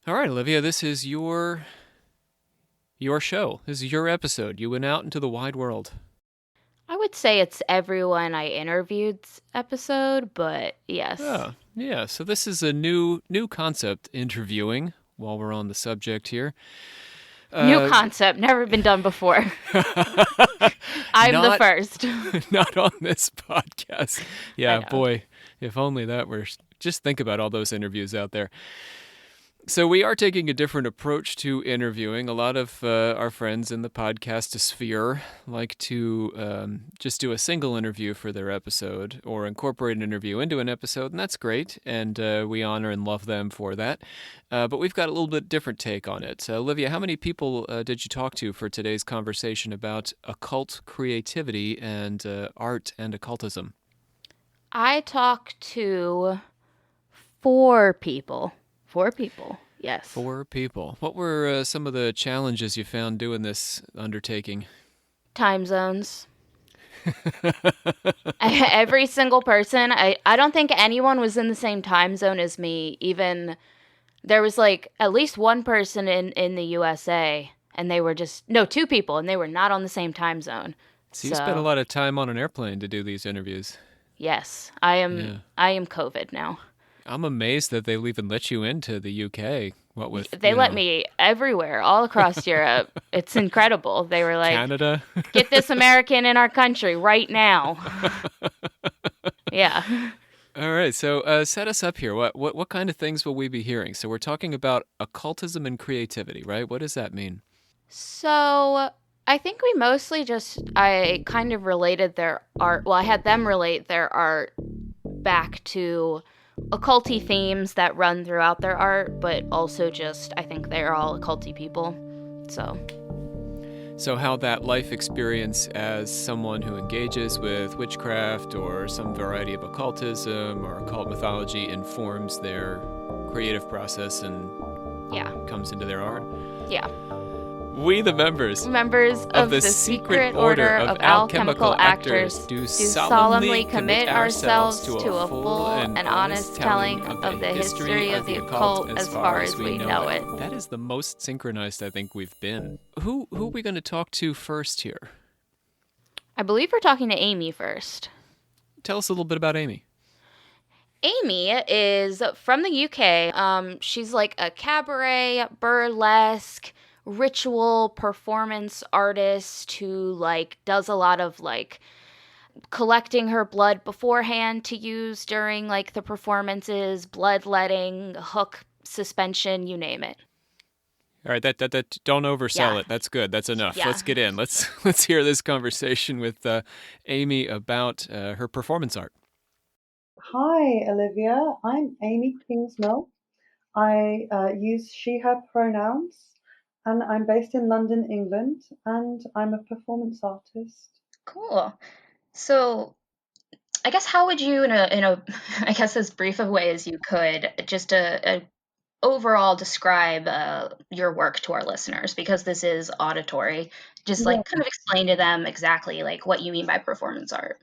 All right, Olivia, this is your show. This is your episode. You went out into the wide world. I would say it's everyone I interviewed's episode, but yes. Oh, yeah. So this is a new concept, interviewing. While we're on the subject here, New uh, concept, never been done before. I'm the not first. not on this podcast. I Yeah, know. boy, if only that were. Just think about all those interviews out there. So we are taking a different approach to interviewing. A lot of our friends in the podcast sphere like to just do a single interview for their episode or incorporate an interview into an episode, and that's great. And we honor and love them for that. But we've got a little bit different take on it. Olivia, how many people did you talk to for today's conversation about occult creativity and art and occultism? I talked to four people. Four people, yes. Four people. What were some of the challenges you found doing this undertaking? Time zones. Every single person, I don't think anyone was in the same time zone as me. Even there was like at least one person in the USA, and they were just, no, two people, and they were not on the same time zone. So you spent a So, lot of time on an airplane to do these interviews. yes, I am Yeah. I am COVID now. I'm amazed that they'll even let you into the UK. What with, They let me everywhere, all across Europe. It's incredible. They were like, Canada? "Get this American in our country right now." Yeah. All right, so set us up here. What kind of things will we be hearing? So we're talking about occultism and creativity, right? What does that mean? So, I think we mostly just I kind of related their art. Well, I had them relate their art back to occulty themes that run throughout their art, but also just I think they're all occulty people. So, So how that life experience as someone who engages with witchcraft or some variety of occultism or occult mythology informs their creative process and yeah. comes into their art. Yeah. We, the members Members of of the the secret secret order order of of alchemical alchemical actors, actors do do solemnly solemnly commit commit ourselves ourselves to a full and honest honest telling telling of the history of the occult as far as we know it. That is the most synchronized I think we've been. Who are we going to talk to first here? I believe we're talking to Amy first. Tell us a little bit about Amy. Amy is from the UK. She's like a cabaret, burlesque, ritual performance artist who like does a lot of like collecting her blood beforehand to use during like the performances, bloodletting, hook suspension, you name it. All right, that don't Yeah. oversell it. That's good. That's enough. Yeah. Let's get in. Let's hear this conversation with Amy about her performance art. Hi, Olivia. I'm Amy Kingsmill. I use she, her pronouns, and I'm based in London, England, and I'm a performance artist. Cool. So, I guess how would you, in a, I guess as brief a way as you could, just a overall describe your work to our listeners because this is auditory. Just Yeah. like kind of explain to them exactly like what you mean by performance art.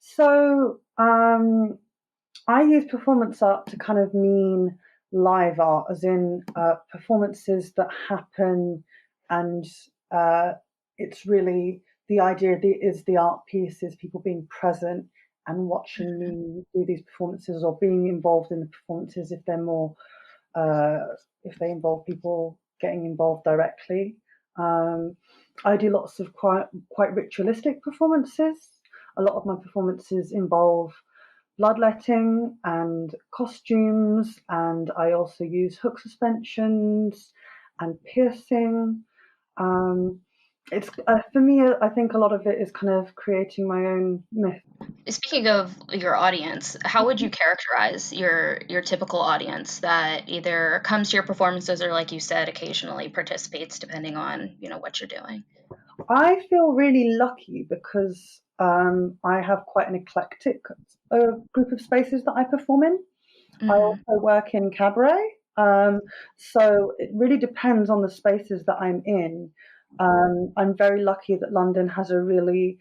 So I use performance art to kind of mean live art, as in performances that happen, and uh, it's really the idea is the art piece is people being present and watching me do these performances or being involved in the performances if they're more uh, if they involve people getting involved directly. Um, I do lots of quite ritualistic performances. A lot of my performances involve bloodletting and costumes, and I also use hook suspensions and piercing. Um, it's for me. I think a lot of it is kind of creating my own myth. Speaking of your audience, how would you characterize your typical audience that either comes to your performances or, like you said, occasionally participates, depending on what you're doing? I feel really lucky because I have quite an eclectic group of spaces that I perform in. I Hmm. also work in cabaret, so it really depends on the spaces that I'm in. I'm very lucky that London has a really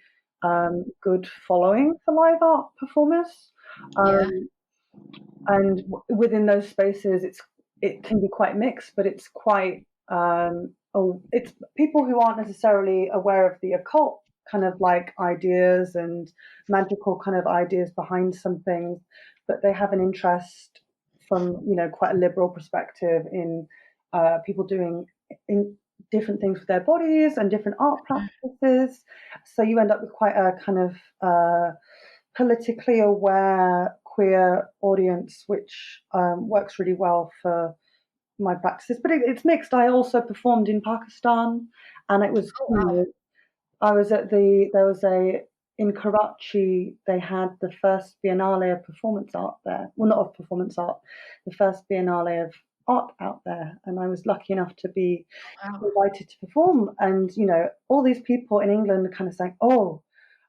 good following for live art performers, Yeah. um, and within those spaces, it's it can be quite mixed, but it's quite it's people who aren't necessarily aware of the occult kind of like ideas and magical kind of ideas behind some things, but they have an interest from quite a liberal perspective in people doing in different things with their bodies and different art practices. So you end up with quite a kind of politically aware queer audience, which works really well for my practices. But it's mixed. I also performed in Pakistan, and it was Oh wow. I was at there was a in Karachi. They had the first Biennale of performance art there. Well, not of performance art, the first Biennale of art out there, and I was lucky enough to be Wow. invited to perform. And all these people in England are kind of saying, "Oh,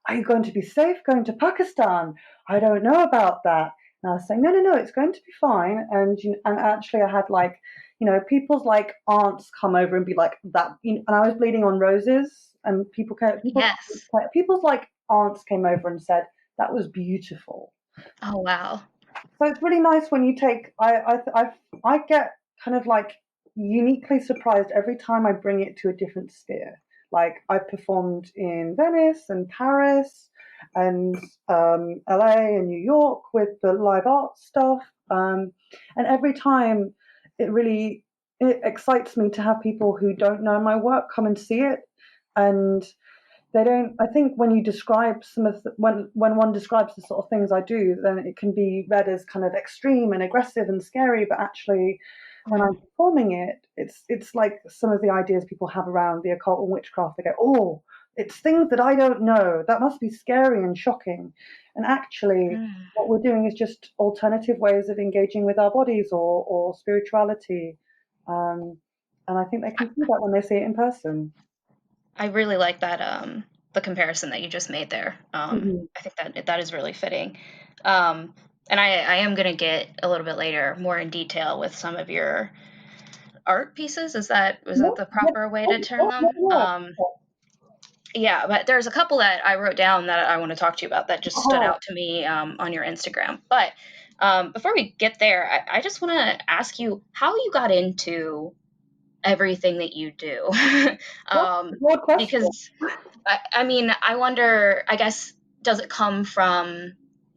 are you going to be safe going to Pakistan? I don't know about that." And I was saying, no, it's going to be fine. And actually, I had like, people's like aunts come over and be like that, and I was bleeding on roses, and Yes. people's like aunts came over and said that was beautiful. Oh wow. So it's really nice when you take. I get kind of like uniquely surprised every time I bring it to a different sphere. Like I performed in Venice and Paris and LA and New York with the live art stuff, and every time it excites me to have people who don't know my work come and see it, and they don't. I think when you describe when one describes the sort of things I do, then it can be read as kind of extreme and aggressive and scary, but actually when I'm performing it, it's like some of the ideas people have around the occult and witchcraft. They go, oh, it's things that I don't know, that must be scary and shocking, and actually Mm. what we're doing is just alternative ways of engaging with our bodies or spirituality, and I think they can see that when they see it in person. I really like that the comparison that you just made there. Mhm. I think that is really fitting. Um, and I am gonna get a little bit later more in detail with some of your art pieces. Yeah, Is that the yeah, proper way to oh, term oh, them? yeah, Yeah, but there's a couple that I wrote down that I want to talk to you about that just stood yeah. out to me on your Instagram. But before we get there, I just want to ask you how you got into everything that you do. What um, broad question? because I mean, I wonder, I guess, does it come from,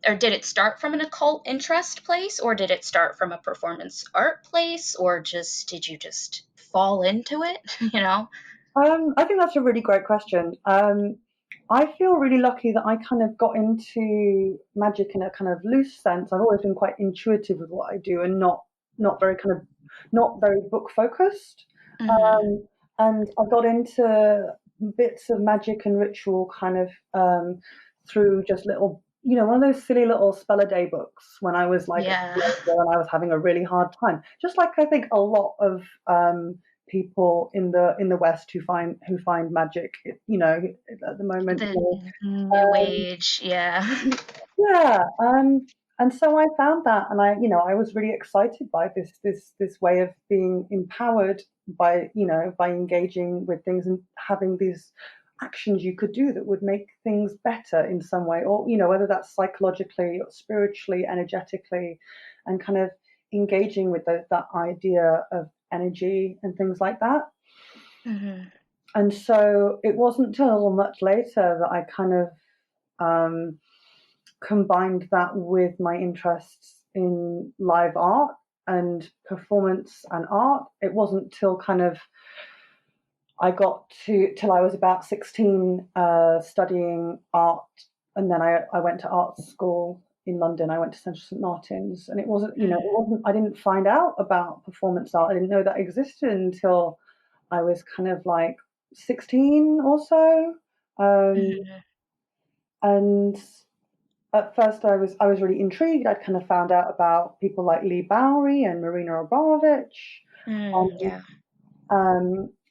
or did it start from an occult interest place, or did it start from a performance art place, or just did you just fall into it, you know? I think that's a really great question. I feel really lucky that I kind of got into magic in a kind of loose sense. I've always been quite intuitive with what I do and not very kind of not very book focused. Hmm. Um, and I got into bits of magic and ritual kind of through just little, one of those silly little spell a day books when I was like a Yeah. teenager and I was having a really hard time. Just like I think a lot of people in the West who find magic, at the moment. The new age, yeah. Yeah, and so I found that, and I was really excited by this way of being empowered by engaging with things and having these actions you could do that would make things better in some way, or whether that's psychologically or spiritually, energetically, and kind of engaging with that idea of energy and things like that. Hmm. And so it wasn't till much later that I kind of um, combined that with my interests in live art and performance and art. It wasn't till kind of I got to till I was about 16 studying art, and then I went to art school in London. I went to Central St Martin's, and I didn't find out about performance art. I didn't know that existed until I was kind of like 16 or so. Um, Hmm. and at first I was really intrigued. I'd kind of found out about people like Lee Bowery and Marina Abramovich, Mm, and yeah.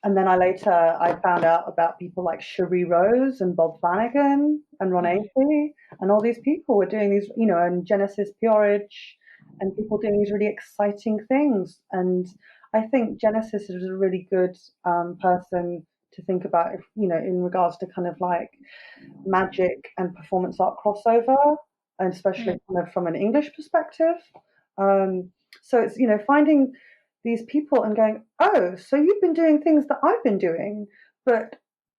then I found out about people like Cherie Rose and Bob Flanagan and Ron Mhm. Avery, and all these people were doing these, and Genesis Peorage, and people doing these really exciting things. And I think Genesis is a really good person to think about, if in regards to kind of like magic and performance art crossover, and especially Mm. kind of from an English perspective. Um, so it's finding. these people and going, oh, so you've been doing things that I've been doing, but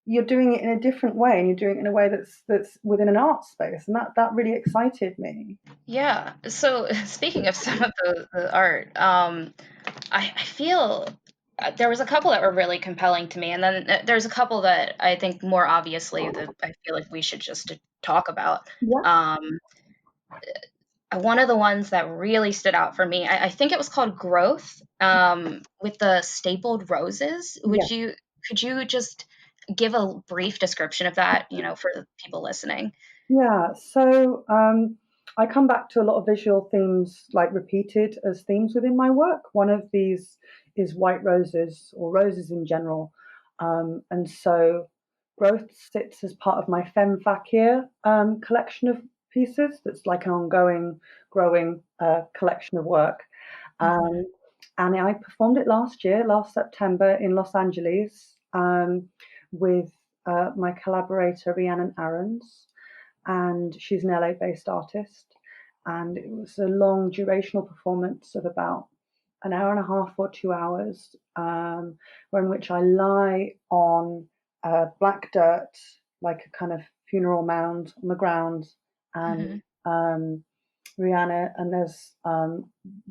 you're doing it in a different way, and you're doing it in a way that's within an art space, and that really excited me. Yeah. So speaking of some of the art, I feel there was a couple that were really compelling to me, and then there's a couple that I think more obviously that I feel like we should just talk about. Yeah, Um, one of the ones that really stood out for me, I think it was called Growth, with the stapled roses. yeah. Could you just give a brief description of that, for the people listening? Yeah, so I come back to a lot of visual themes, like repeated as themes within my work. One of these is white roses or roses in general. And so growth sits as part of my Femme Fakir collection of pieces that's like an ongoing, growing collection of work. Mm-hmm. Um, and I performed it last September in Los Angeles, with my collaborator Rhiannon Aarons, and she's an LA-based artist. And it was a long durational performance of about an hour and a half or 2 hours, in which I lie on black dirt, like a kind of funeral mound on the ground, and Mm-hmm. Rihanna, and there's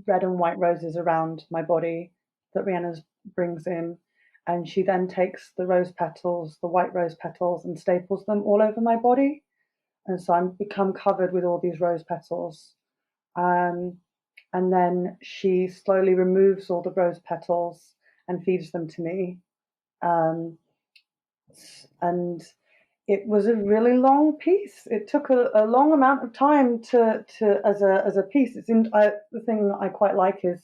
red and white roses around my body that Rihanna brings in. And she then takes the rose petals, the white rose petals, and staples them all over my body. And so I'm become covered with all these rose petals. Um, and then she slowly removes all the rose petals and feeds them to me. Um, and it was a really long piece. It took a long amount of time to as a piece. The thing that I quite like is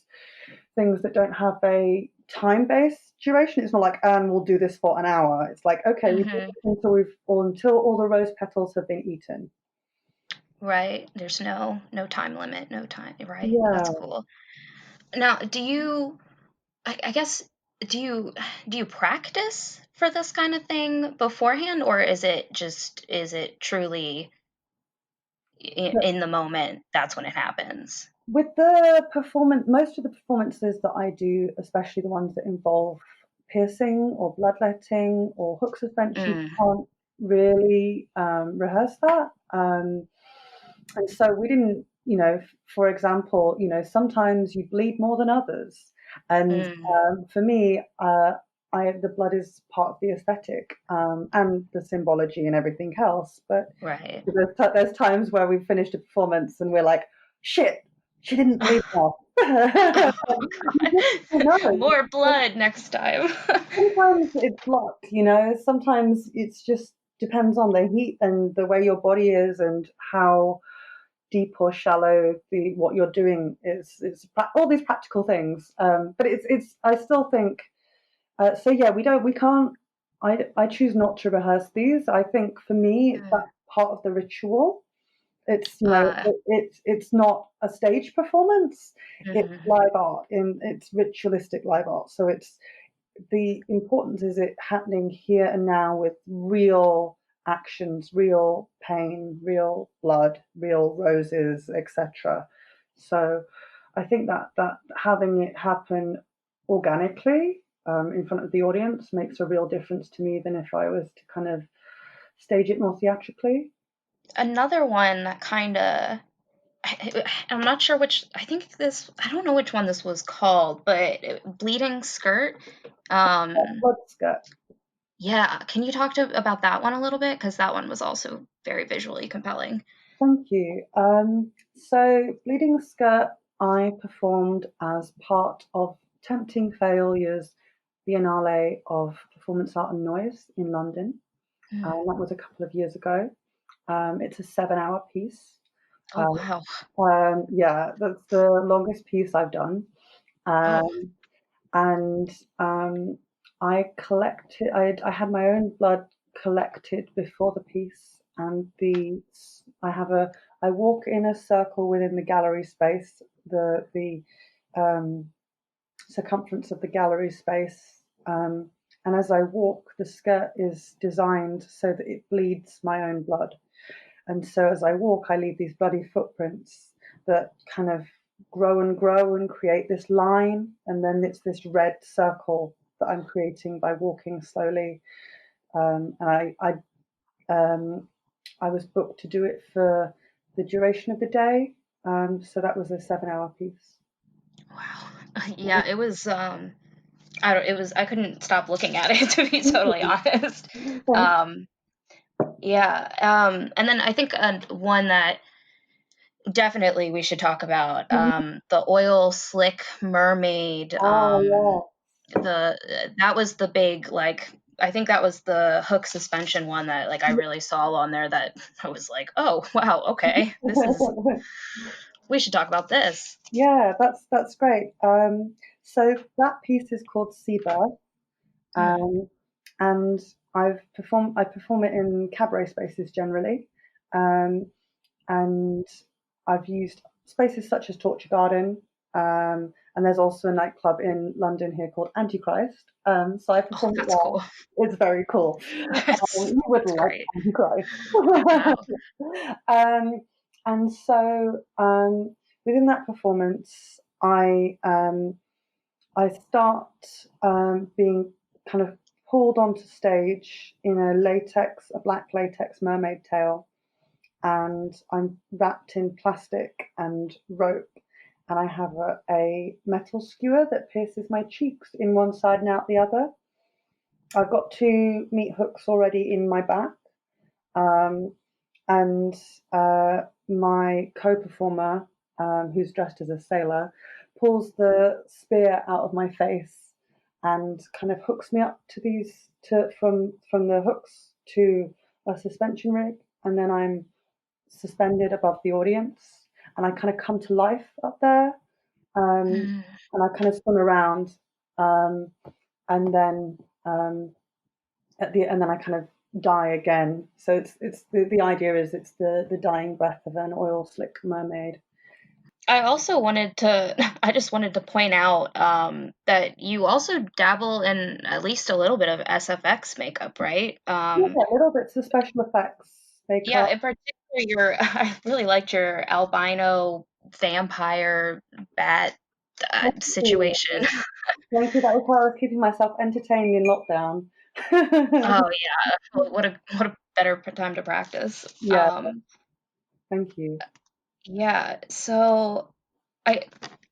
things that don't have a time-based duration. It's not like, and we'll do this for an hour. It's like, okay, we do Mm-hmm. this until all the rose petals have been eaten. Right. There's no time limit, no time, right? That's Yeah. cool. Now, I guess do you practice for this kind of thing beforehand, or is it truly in the moment, that's when it happens? With the performance, most of the performances that I do, especially the ones that involve piercing or bloodletting or hook suspension, Mm, can't really rehearse that. And so we didn't, for example, sometimes you bleed more than others. And mm, for me, the blood is part of the aesthetic, and the symbology and everything else. But right. there's times where we've finished a performance and we're like, shit, she didn't bleed enough. Oh God. No, More blood next time. sometimes it's luck, sometimes it's just depends on the heat and the way your body is and how deep or shallow what you're doing is. It's all these practical things, but it's I still think, so yeah, we can't. I choose not to rehearse these. I think for me Mm, that's part of the ritual. It's uh, it's not a stage performance. It's mhm. live art, it's ritualistic live art. So it's the importance is it happening here and now with real actions, real pain, real blood, real roses, etc. So I think that having it happen organically, in front of the audience makes a real difference to me than if I was to kind of stage it more theatrically. Another one that kind of I'm not sure which. I don't know which one this was called, but Bleeding Skirt. Um, Blood skirt. yeah, can you talk about that one a little bit? Because that one was also very visually compelling. Thank you. So, Bleeding Skirt, I performed as part of Tempting Failures Biennale of Performance Art and Noise in London. Mm. That was a couple of years ago. It's a 7 hour piece. Oh Um, wow. yeah, that's the longest piece I've done. Oh. Um, and I had my own blood collected before the piece, and I walk in a circle within the gallery space, the um, circumference of the gallery space, and as I walk, the skirt is designed so that it bleeds my own blood. And so as I walk, I leave these bloody footprints that kind of grow and grow and create this line, and then it's this red circle that I'm creating by walking slowly. And I was booked to do it for the duration of the day, so that was a 7-hour piece. Wow. Yeah, it was. I couldn't stop looking at it, to be totally honest. Yeah. And then I think one that definitely we should talk about, the oil slick mermaid. Oh That was the big, like, I think that was the hook suspension one that, like, I really saw on there that I was like, oh wow, okay, yeah. we should talk about this. Yeah, that's great. So that piece is called Seabirth, and I perform it in cabaret spaces generally, and I've used spaces such as Torture Garden, and there's also a nightclub in London here called Antichrist. So I performed it That's there. cool. It's very cool. You would That's like great. Antichrist. Wow. And so within that performance, I start being kind of pulled onto stage in a black latex mermaid tail, and I'm wrapped in plastic and rope, and I have a metal skewer that pierces my cheeks in one side and out the other. I've got 2 meat hooks already in my back, and my co-performer, who's dressed as a sailor, pulls the spear out of my face and kind of hooks me up from the hooks to a suspension rig, and then I'm suspended above the audience, and I kind of come to life up there, and I kind of spin around, and then and then I kind of die again. So it's the idea is it's the dying breath of an oil slick mermaid. I just wanted to point out that you also dabble in at least a little bit of SFX makeup, right? Yeah, little bits of special effects Yeah, makeup. in particular, I really liked your albino vampire bat Thank you. situation. Thank you. That was how I was keeping myself entertained in lockdown. Oh yeah, what a better time to practice. Yeah, thank you. Yeah, so I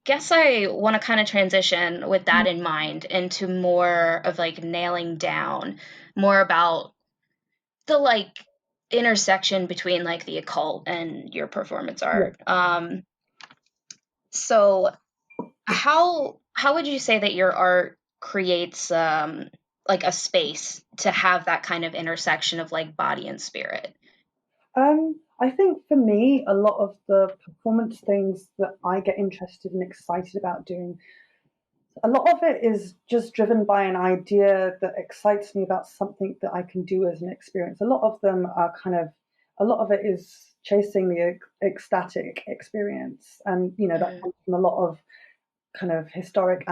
guess I want to kind of transition with that in mind into more of like nailing down more about the like intersection between like the occult and your performance Yeah. art. So how would you say that your art creates like a space to have that kind of intersection of like body and spirit? I think for me, a lot of the performance things that I get interested and excited about doing, a lot of it is just driven by an idea that excites me about something that I can do as an experience. A lot of it is chasing the ecstatic experience, and that Mm, comes from a lot of kind of historic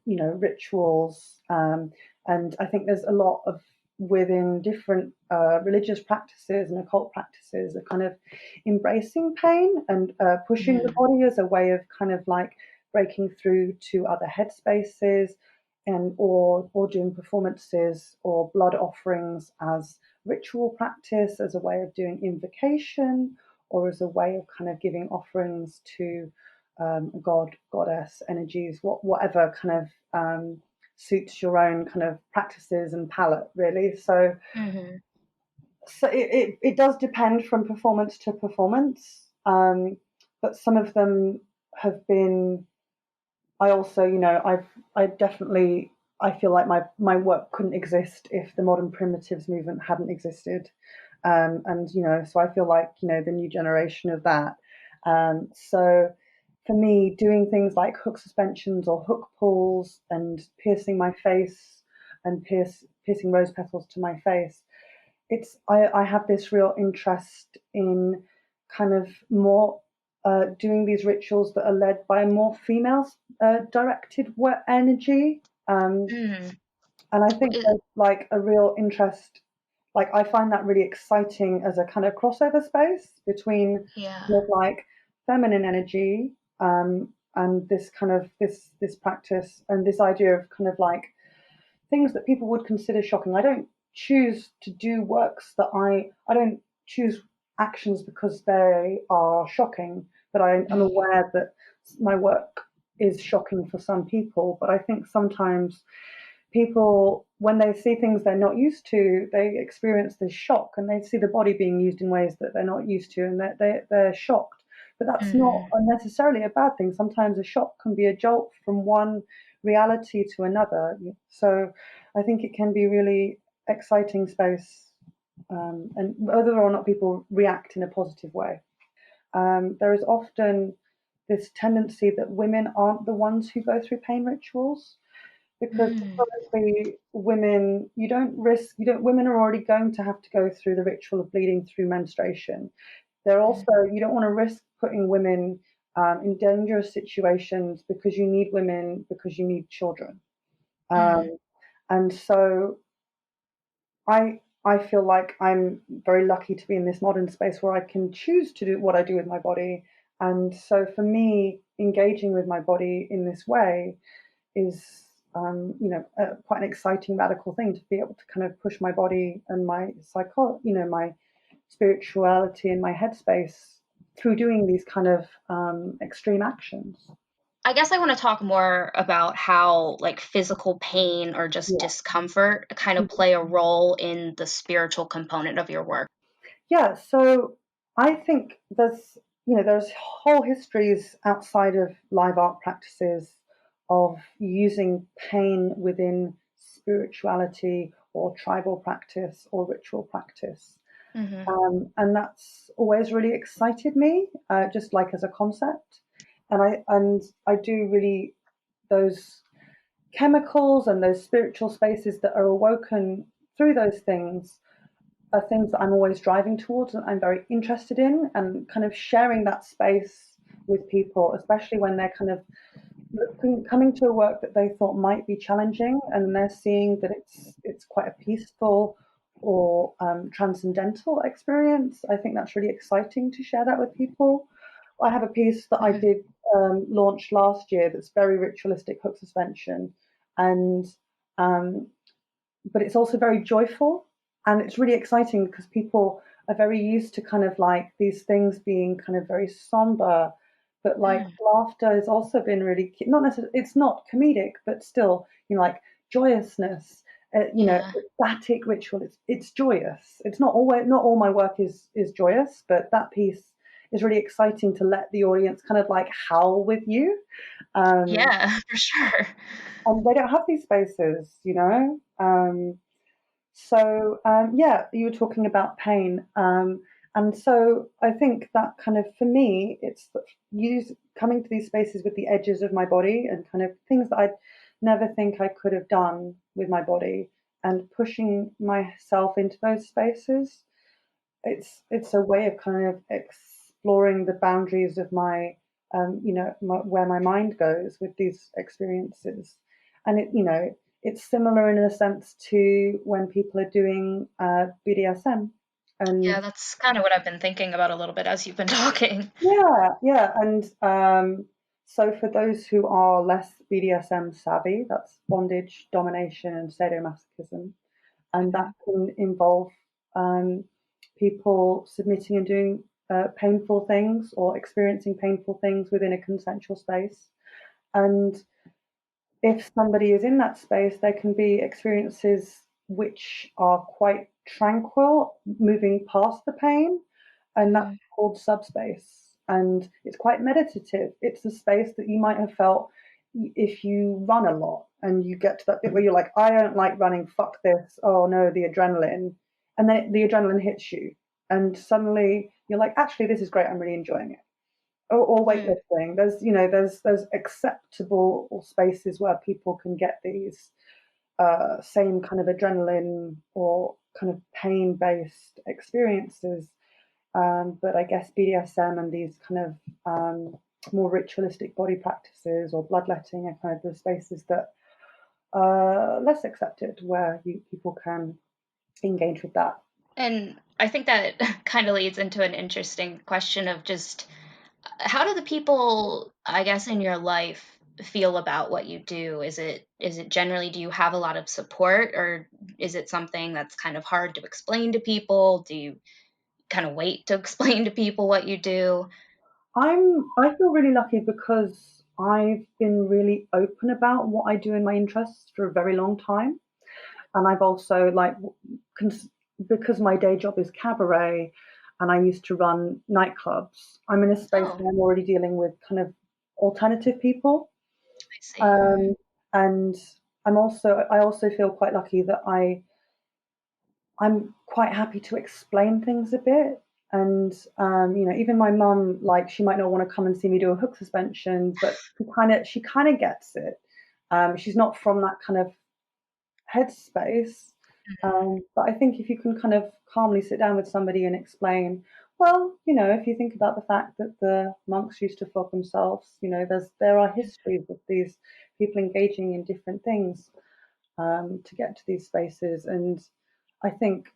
rituals, and I think there's a lot of within different religious practices and occult practices, a kind of embracing pain and pushing the mm, body as a way of kind of like breaking through to other headspaces, and or doing performances or blood offerings as ritual practice, as a way of doing invocation, or as a way of kind of giving offerings to god, goddess energies, whatever kind of suits your own kind of practices and palette, really. mm-hmm. So it does depend from performance to performance, but some of them have been. I also, I definitely, I feel like my work couldn't exist if the modern primitives movement hadn't existed, and so I feel like the new generation of that. So for me, doing things like hook suspensions or hook pulls and piercing my face and piercing rose petals to my face, I have this real interest in kind of more doing these rituals that are led by a more female directed energy, Mm. and I think there's like a real interest. Like I find that really exciting as a kind of crossover space between Yeah. kind of like feminine energy, and this kind of this practice and this idea of kind of like things that people would consider shocking. I don't choose to do works that I don't choose actions because they are shocking, but I'm aware that my work is shocking for some people. But I think sometimes people, when they see things they're not used to, they experience this shock and they see the body being used in ways that they're not used to, and they're shocked. But that's not necessarily a bad thing. Sometimes a shock can be a jolt from one reality to another. So I think it can be really exciting space, and whether or not people react in a positive way. There is often this tendency that women aren't the ones who go through pain rituals, because historically women, women are already going to have to go through the ritual of bleeding through menstruation. They're also, you don't want to risk putting women in dangerous situations because you need women, because you need children. And so I feel like I'm very lucky to be in this modern space where I can choose to do what I do with my body. And so for me, engaging with my body in this way is, quite an exciting, radical thing, to be able to kind of push my body and my my spirituality and my headspace through doing these kind of extreme actions. I guess I want to talk more about how like physical pain or just Yeah. discomfort kind of play a role in the spiritual component of your work. Yeah, so I think there's whole histories outside of live art practices of using pain within spirituality or tribal practice or ritual practice. And that's always really excited me, just like as a concept. And I do really, those chemicals and those spiritual spaces that are awoken through those things are things that I'm always driving towards and I'm very interested in, and kind of sharing that space with people, especially when they're kind of coming to a work that they thought might be challenging, and they're seeing that it's quite a peaceful or transcendental experience. I think that's really exciting to share that with people. I have a piece that I did launch last year that's very ritualistic hook suspension, and but it's also very joyful, and it's really exciting because people are very used to kind of like these things being kind of very somber, but like laughter has also been really not necessarily, it's not comedic, but still, like joyousness, ecstatic ritual. It's joyous. It's not all my work is joyous, but that piece is really exciting to let the audience kind of like howl with you. Yeah, for sure. And they don't have these spaces. Yeah, you were talking about pain. And so I think that kind of, for me, it's coming to these spaces with the edges of my body and kind of things that I'd never think I could have done with my body, and pushing myself into those spaces. It's a way of kind of exploring the boundaries of where my mind goes with these experiences. And it's similar in a sense to when people are doing BDSM. And Yeah, that's kind of what I've been thinking about a little bit as you've been talking. yeah. And so for those who are less BDSM savvy, that's bondage, domination, and sadomasochism. And that can involve people submitting and doing painful things or experiencing painful things within a consensual space. And if somebody is in that space, there can be experiences which are quite tranquil, moving past the pain, and that's called subspace. And it's quite meditative. It's a space that you might have felt if you run a lot and you get to that bit where you're like, I don't like running, fuck this, oh no, the adrenaline. And then the adrenaline hits you, and suddenly you're like, actually, this is great, I'm really enjoying it. Or weightlifting. There's acceptable spaces where people can get these same kind of adrenaline or kind of pain-based experiences. But I guess BDSM and these kind of more ritualistic body practices or bloodletting are kind of the spaces that are less accepted, where people can engage with that. And I think that kind of leads into an interesting question of just how do the people, I guess, in your life feel about what you do? Is it generally, do you have a lot of support, or is it something that's kind of hard to explain to people? Do you kind of wait to explain to people what you do? I feel really lucky because I've been really open about what I do in my interests for a very long time. And I've also because my day job is cabaret and I used to run nightclubs, I'm in a space Oh, where I'm already dealing with kind of alternative people. I see. Um, and I also feel quite lucky that I'm quite happy to explain things a bit. And even my mum, like, she might not want to come and see me do a hook suspension, but she kind of gets it. She's not from that kind of headspace. But I think if you can kind of calmly sit down with somebody and explain, well, if you think about the fact that the monks used to flog themselves, there are histories of these people engaging in different things to get to these spaces. And I think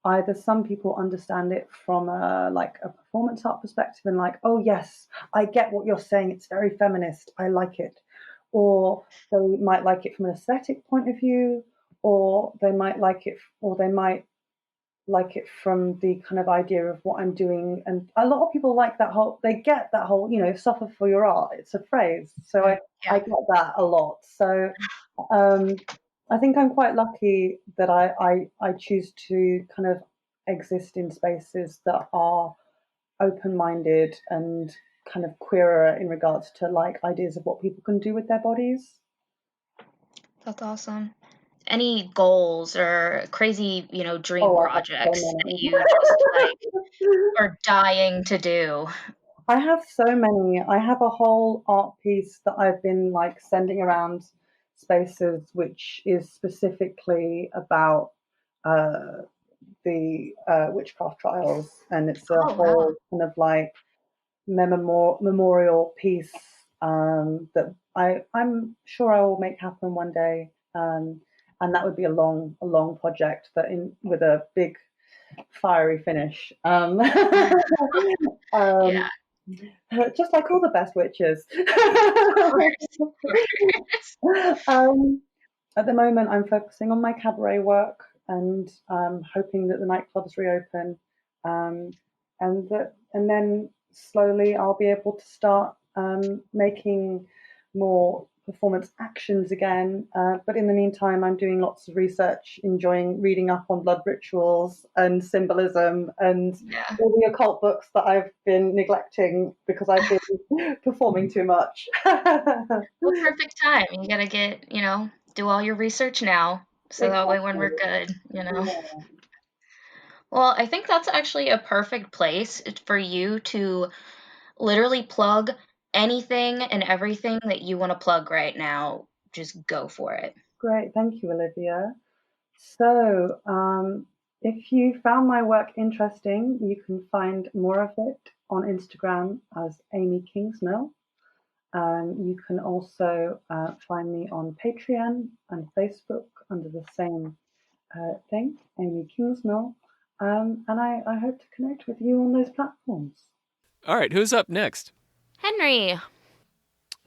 either some people understand it from a performance art perspective and like, oh yes, I get what you're saying. It's very feminist. I like it. Or they might like it from an aesthetic point of view, or they might like it from the kind of idea of what I'm doing. And a lot of people they get that whole, suffer for your art. It's a phrase. So I Yeah. get that a lot. So um, I think I'm quite lucky that I choose to kind of exist in spaces that are open-minded and kind of queerer in regards to like ideas of what people can do with their bodies. That's awesome. Any goals or crazy, dream Oh, I have so projects that many. you just like are dying to do? I have so many. I have a whole art piece that I've been like sending around spaces, which is specifically about uh, the witchcraft trials, and it's a Oh, wow. whole kind of like memorial piece that I'm sure I will make happen one day. And that would be a long project, but in with a big fiery finish. Yeah, Um, just like all the best witches. of course. Of course. um, at the moment, I'm focusing on my cabaret work and hoping that the nightclubs reopen, and then slowly I'll be able to start making more performance actions again. But in the meantime, I'm doing lots of research, enjoying reading up on blood rituals and symbolism and Yeah. all the occult books that I've been neglecting because I've been performing too much. Well, perfect time. You gotta get, do all your research now. So that way when we're Exactly. good. Yeah. Well, I think that's actually a perfect place for you to literally plug anything and everything that you want to plug right now. Just go for it. Great. Thank you, Olivia. So, if you found my work interesting, you can find more of it on Instagram as Amy Kingsmill. You can also find me on Patreon and Facebook under the same thing, Amy Kingsmill. And I hope to connect with you on those platforms. All right, who's up next? Henry.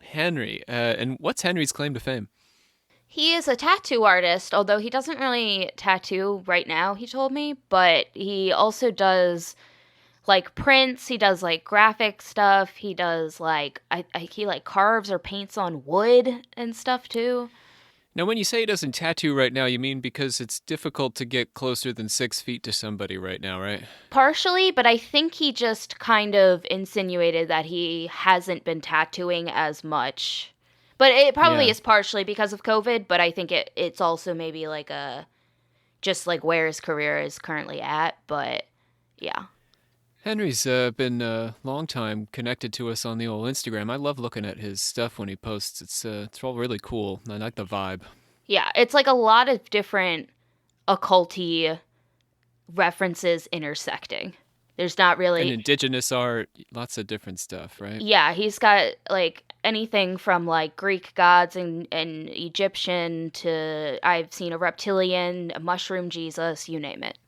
Henry. And what's Henry's claim to fame? He is a tattoo artist, although he doesn't really tattoo right now, he told me, but he also does like prints, he does like graphic stuff, he does like he like carves or paints on wood and stuff too. Now, when you say he doesn't tattoo right now, you mean because it's difficult to get closer than 6 feet to somebody right now, right? Partially, but I think he just kind of insinuated that he hasn't been tattooing as much. But it probably Yeah. is partially because of COVID, but I think it's also maybe like a just like where his career is currently at, but yeah. Henry's been a long time connected to us on the old Instagram. I love looking at his stuff when he posts. It's all really cool. I like the vibe. Yeah, it's like a lot of different occulty references intersecting. There's not And really. indigenous art, lots of different stuff, right? Yeah, he's got like anything from like Greek gods and Egyptian to I've seen a reptilian, a mushroom Jesus, you name it.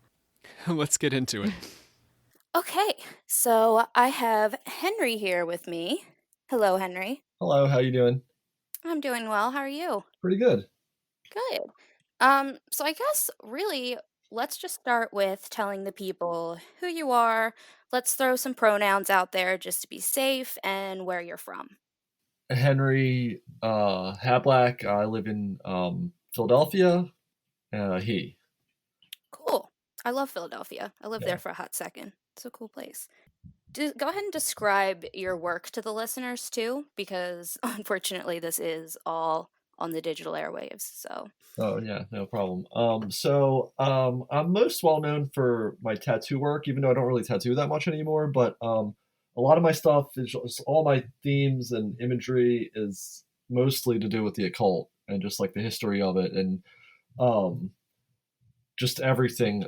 Let's get into it. Okay, so I have Henry here with me. Hello, Henry. Hello, how you doing? I'm doing well. How are you? Pretty good. Good. So I guess really let's just start with telling the people who you are. Let's throw some pronouns out there just to be safe and where you're from. Henry Hablack. I live in Philadelphia. He. Cool. I love Philadelphia. I lived there Yeah. for a hot second. It's a cool place. Go ahead and describe your work to the listeners too, because unfortunately this is all on the digital airwaves. So, Oh yeah, no problem. I'm most well known for my tattoo work, even though I don't really tattoo that much anymore. But a lot of my stuff is just, all my themes and imagery is mostly to do with the occult and just like the history of it, and um, just everything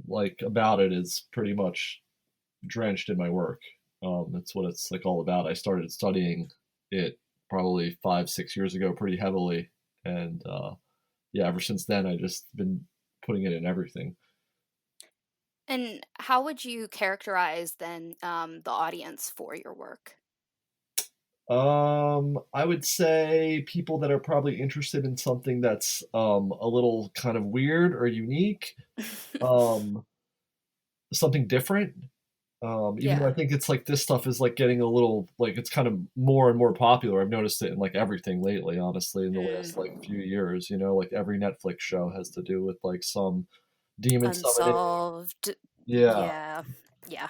like about it is pretty much drenched in my work. That's what it's like all about. I started studying it probably 5, 6 years ago, pretty heavily, and yeah, ever since then, I just been putting it in everything. and how would you characterize then the audience for your work? I would say people that are probably interested in something that's a little kind of weird or unique, um, something different. Even though I Yeah. think it's like this stuff is like getting a little like it's kind of more and more popular. I've noticed it in like everything lately, honestly, in the last like Mm. few years. Like every Netflix show has to do with like some demon summoning. Unsolved. Yeah. Yeah. Yeah.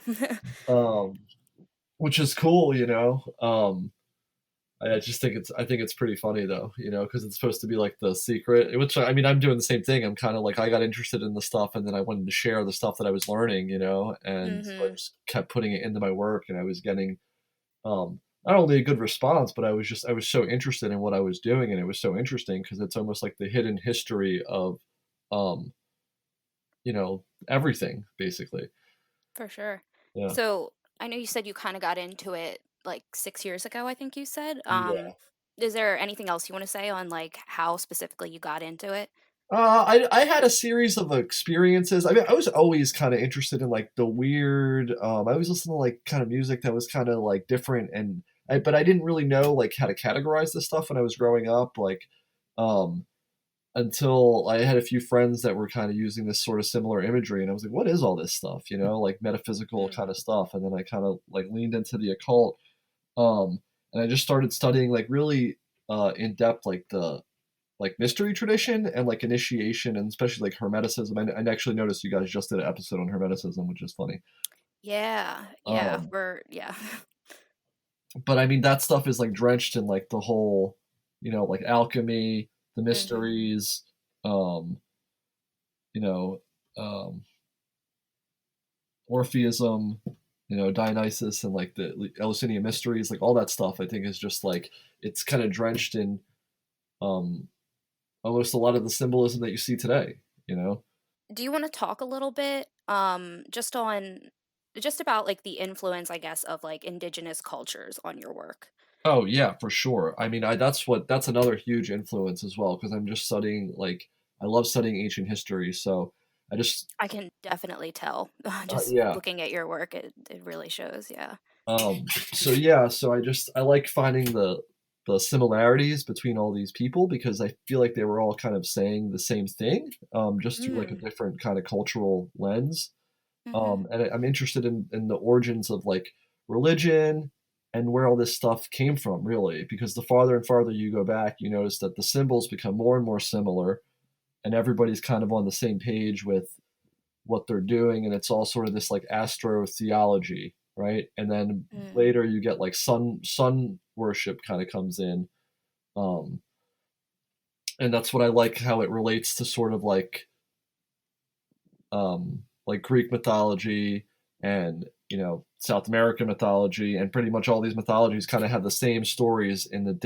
Um, which is cool. I just think it's pretty funny though, because it's supposed to be like the secret. Which I mean, I'm doing the same thing. I'm kind of like I got interested in the stuff, and then I wanted to share the stuff that I was learning, and so I hmm just kept putting it into my work, and I was getting not only a good response, but I was so interested in what I was doing, and it was so interesting because it's almost like the hidden history of um, everything basically. For sure. Yeah. So I know you said you kind of got into it like 6 years ago, I think you said. Yeah. Is there anything else you want to say on like how specifically you got into it? I had a series of experiences. I mean, I was always kind of interested in like the weird. I always listened to like kind of music that was kind of like different, but I didn't really know like how to categorize this stuff when I was growing up. Like, um, until I had a few friends that were kind of using this sort of similar imagery, and I was like, what is all this stuff? Like metaphysical Mm. kind of stuff. And then I kind of like leaned into the occult, and I just started studying like really in depth like the like mystery tradition and like initiation and especially like hermeticism. I actually noticed you guys just did an episode on hermeticism, which is funny. Yeah. Yeah. Um, Yeah. but I mean that stuff is like drenched in like the whole, like alchemy, the hmm mysteries, um, you know, um, Orpheism, Dionysus, and like the Eleusinian mysteries, like all that stuff. I think is just like it's kind of drenched in um, almost a lot of the symbolism that you see today. You know. Do you want to talk a little bit just about like the influence, I guess, of like indigenous cultures on your work? Oh yeah, for sure. I mean, that's another huge influence as well because I'm just studying like I love studying ancient history. So I just I can definitely tell just yeah. looking at your work. It really shows. Yeah. So yeah, so I like finding the similarities between all these people because I feel like they were all kind of saying the same thing, just through like a Mm. different kind of cultural lens. hmm I'm interested in the origins of like religion and where all this stuff came from, really, because the farther and farther you go back, you notice that the symbols become more and more similar, and everybody's kind of on the same page with what they're doing, and it's all sort of this like astro theology, right? And then Mm. later you get like sun worship kind of comes in, um, and that's what I like how it relates to sort of like Greek mythology and South American mythology, and pretty much all these mythologies kind of have the same stories in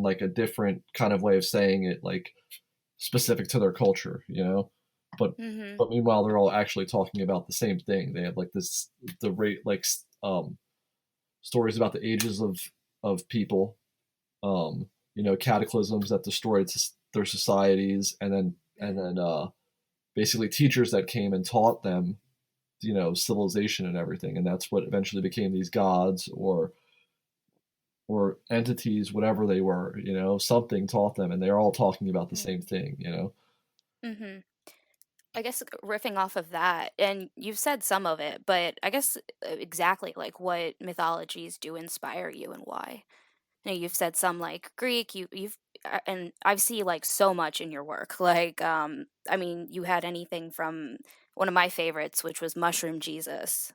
like a different kind of way of saying it, like specific to their culture. But hmm but meanwhile, they're all actually talking about the same thing. They have like the rate like stories about the ages of people, cataclysms that destroyed their societies, and then basically teachers that came and taught them civilization and everything, and that's what eventually became these gods or entities, whatever they were. Something taught them, and they're all talking about the same thing. Mm-hmm. I guess riffing off of that, and you've said some of it, but I guess exactly like what mythologies do inspire you and why. You've said some like Greek, and I see like so much in your work. Like, I mean, you had anything from one of my favorites, which was Mushroom Jesus,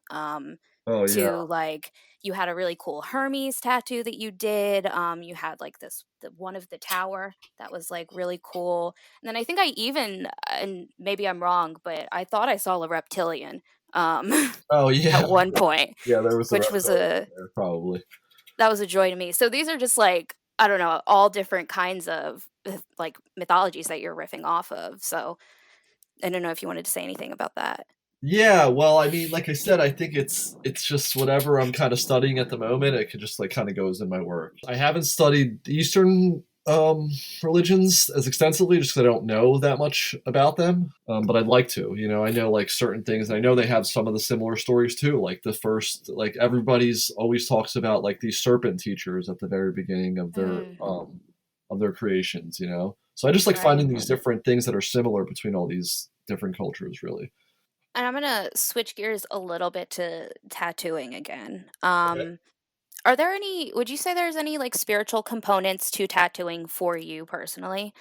Oh yeah. to like you had a really cool Hermes tattoo that you did. You had like the one of the tower that was like really cool. And then I think I even, and maybe I'm wrong, but I thought I saw a reptilian Oh yeah. at one point, Yeah, there was a which was reptile there, probably. that was a joy to me. So these are just like, I don't know, all different kinds of like mythologies that you're riffing off of. So I don't know if you wanted to say anything about that. Yeah, well, I mean, like I said, I think it's just whatever I'm kind of studying at the moment. It could just like kind of goes in my work. I haven't studied Eastern religions as extensively just because I don't know that much about them. But I'd like to. I know like certain things. And I know they have some of the similar stories too. Like the first, like everybody's always talks about like these serpent teachers at the very beginning of their creations. So I just like Right. finding these different things that are similar between all these different cultures, really. And I'm gonna switch gears a little bit to tattooing again. Okay. Are there any? Would you say there's any like spiritual components to tattooing for you personally?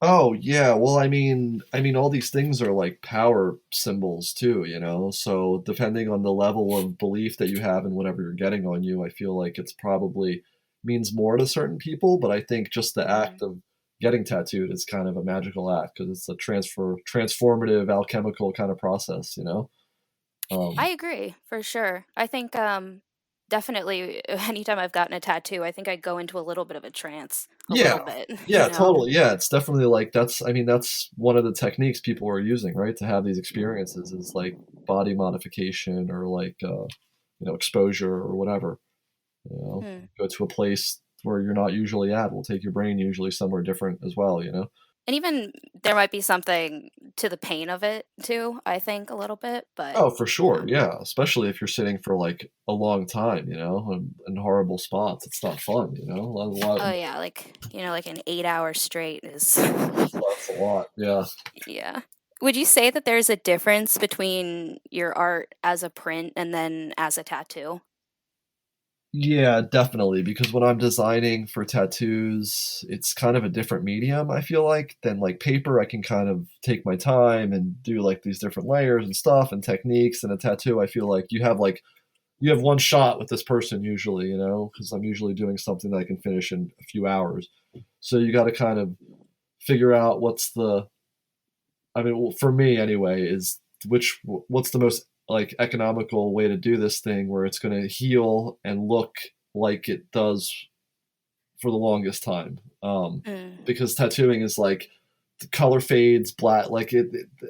Oh yeah, well, I mean, all these things are like power symbols too. So depending on the level of belief that you have in whatever you're getting on you, I feel like it's probably means more to certain people. But I think just the act of getting tattooed is kind of a magical act because it's a transformative, alchemical kind of process. I Um, agree for sure. I think definitely anytime I've gotten a tattoo, I think I go into a little bit of a trance, a Yeah, little bit, you yeah, know. totally. Yeah, it's definitely like that's one of the techniques people are using, right? To have these experiences is like body modification or like exposure or whatever. Hmm. Go to a place where you're not usually at. We'll take your brain usually somewhere different as well. And even there might be something to the pain of it too, I think a little bit, but Oh, for sure. yeah. Yeah, especially if you're sitting for like a long time, in horrible spots. It's not fun. Oh yeah, like, like an 8 hour straight is That's a lot. Yeah. yeah. Would you say that there's a difference between your art as a print and then as a tattoo? Yeah, definitely. Because when I'm designing for tattoos, it's kind of a different medium, I feel like, than like paper. I can kind of take my time and do like these different layers and stuff and techniques. And a tattoo, I feel like you have one shot with this person usually, because I'm usually doing something that I can finish in a few hours. So you got to kind of figure out I mean, well, for me anyway, is what's the most like economical way to do this thing where it's going to heal and look like it does for the longest time. Mm, Because tattooing is like the color fades black, like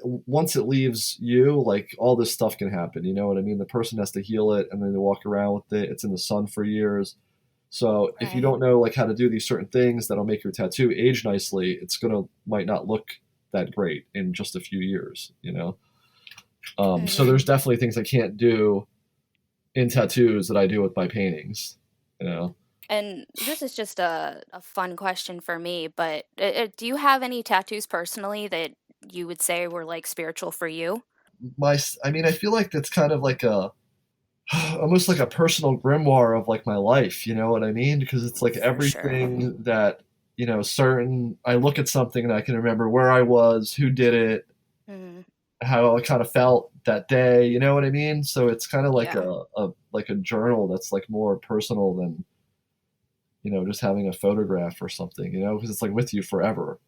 once it leaves you, like all this stuff can happen. You know what I mean? The person has to heal it, and then they walk around with it. It's in the sun for years. So if you right. don't know like how to do these certain things that'll make your tattoo age nicely, it's gonna might not look that great in just a few years. So Hmm. there's definitely things I can't do in tattoos that I do with my paintings. You know, And this is just a fun question for me, but do you have any tattoos personally that you would say were like spiritual for you? I mean, I feel like that's kind of like a almost like a personal grimoire of like my life. You know what I mean? Because it's like For sure. everything that certain. I look at something and I can remember where I was, who did it, Mm, how I kind of felt that day. You know what I mean? So it's kind of like yeah. a journal that's like more personal than just having a photograph or something. Because it's like with you forever,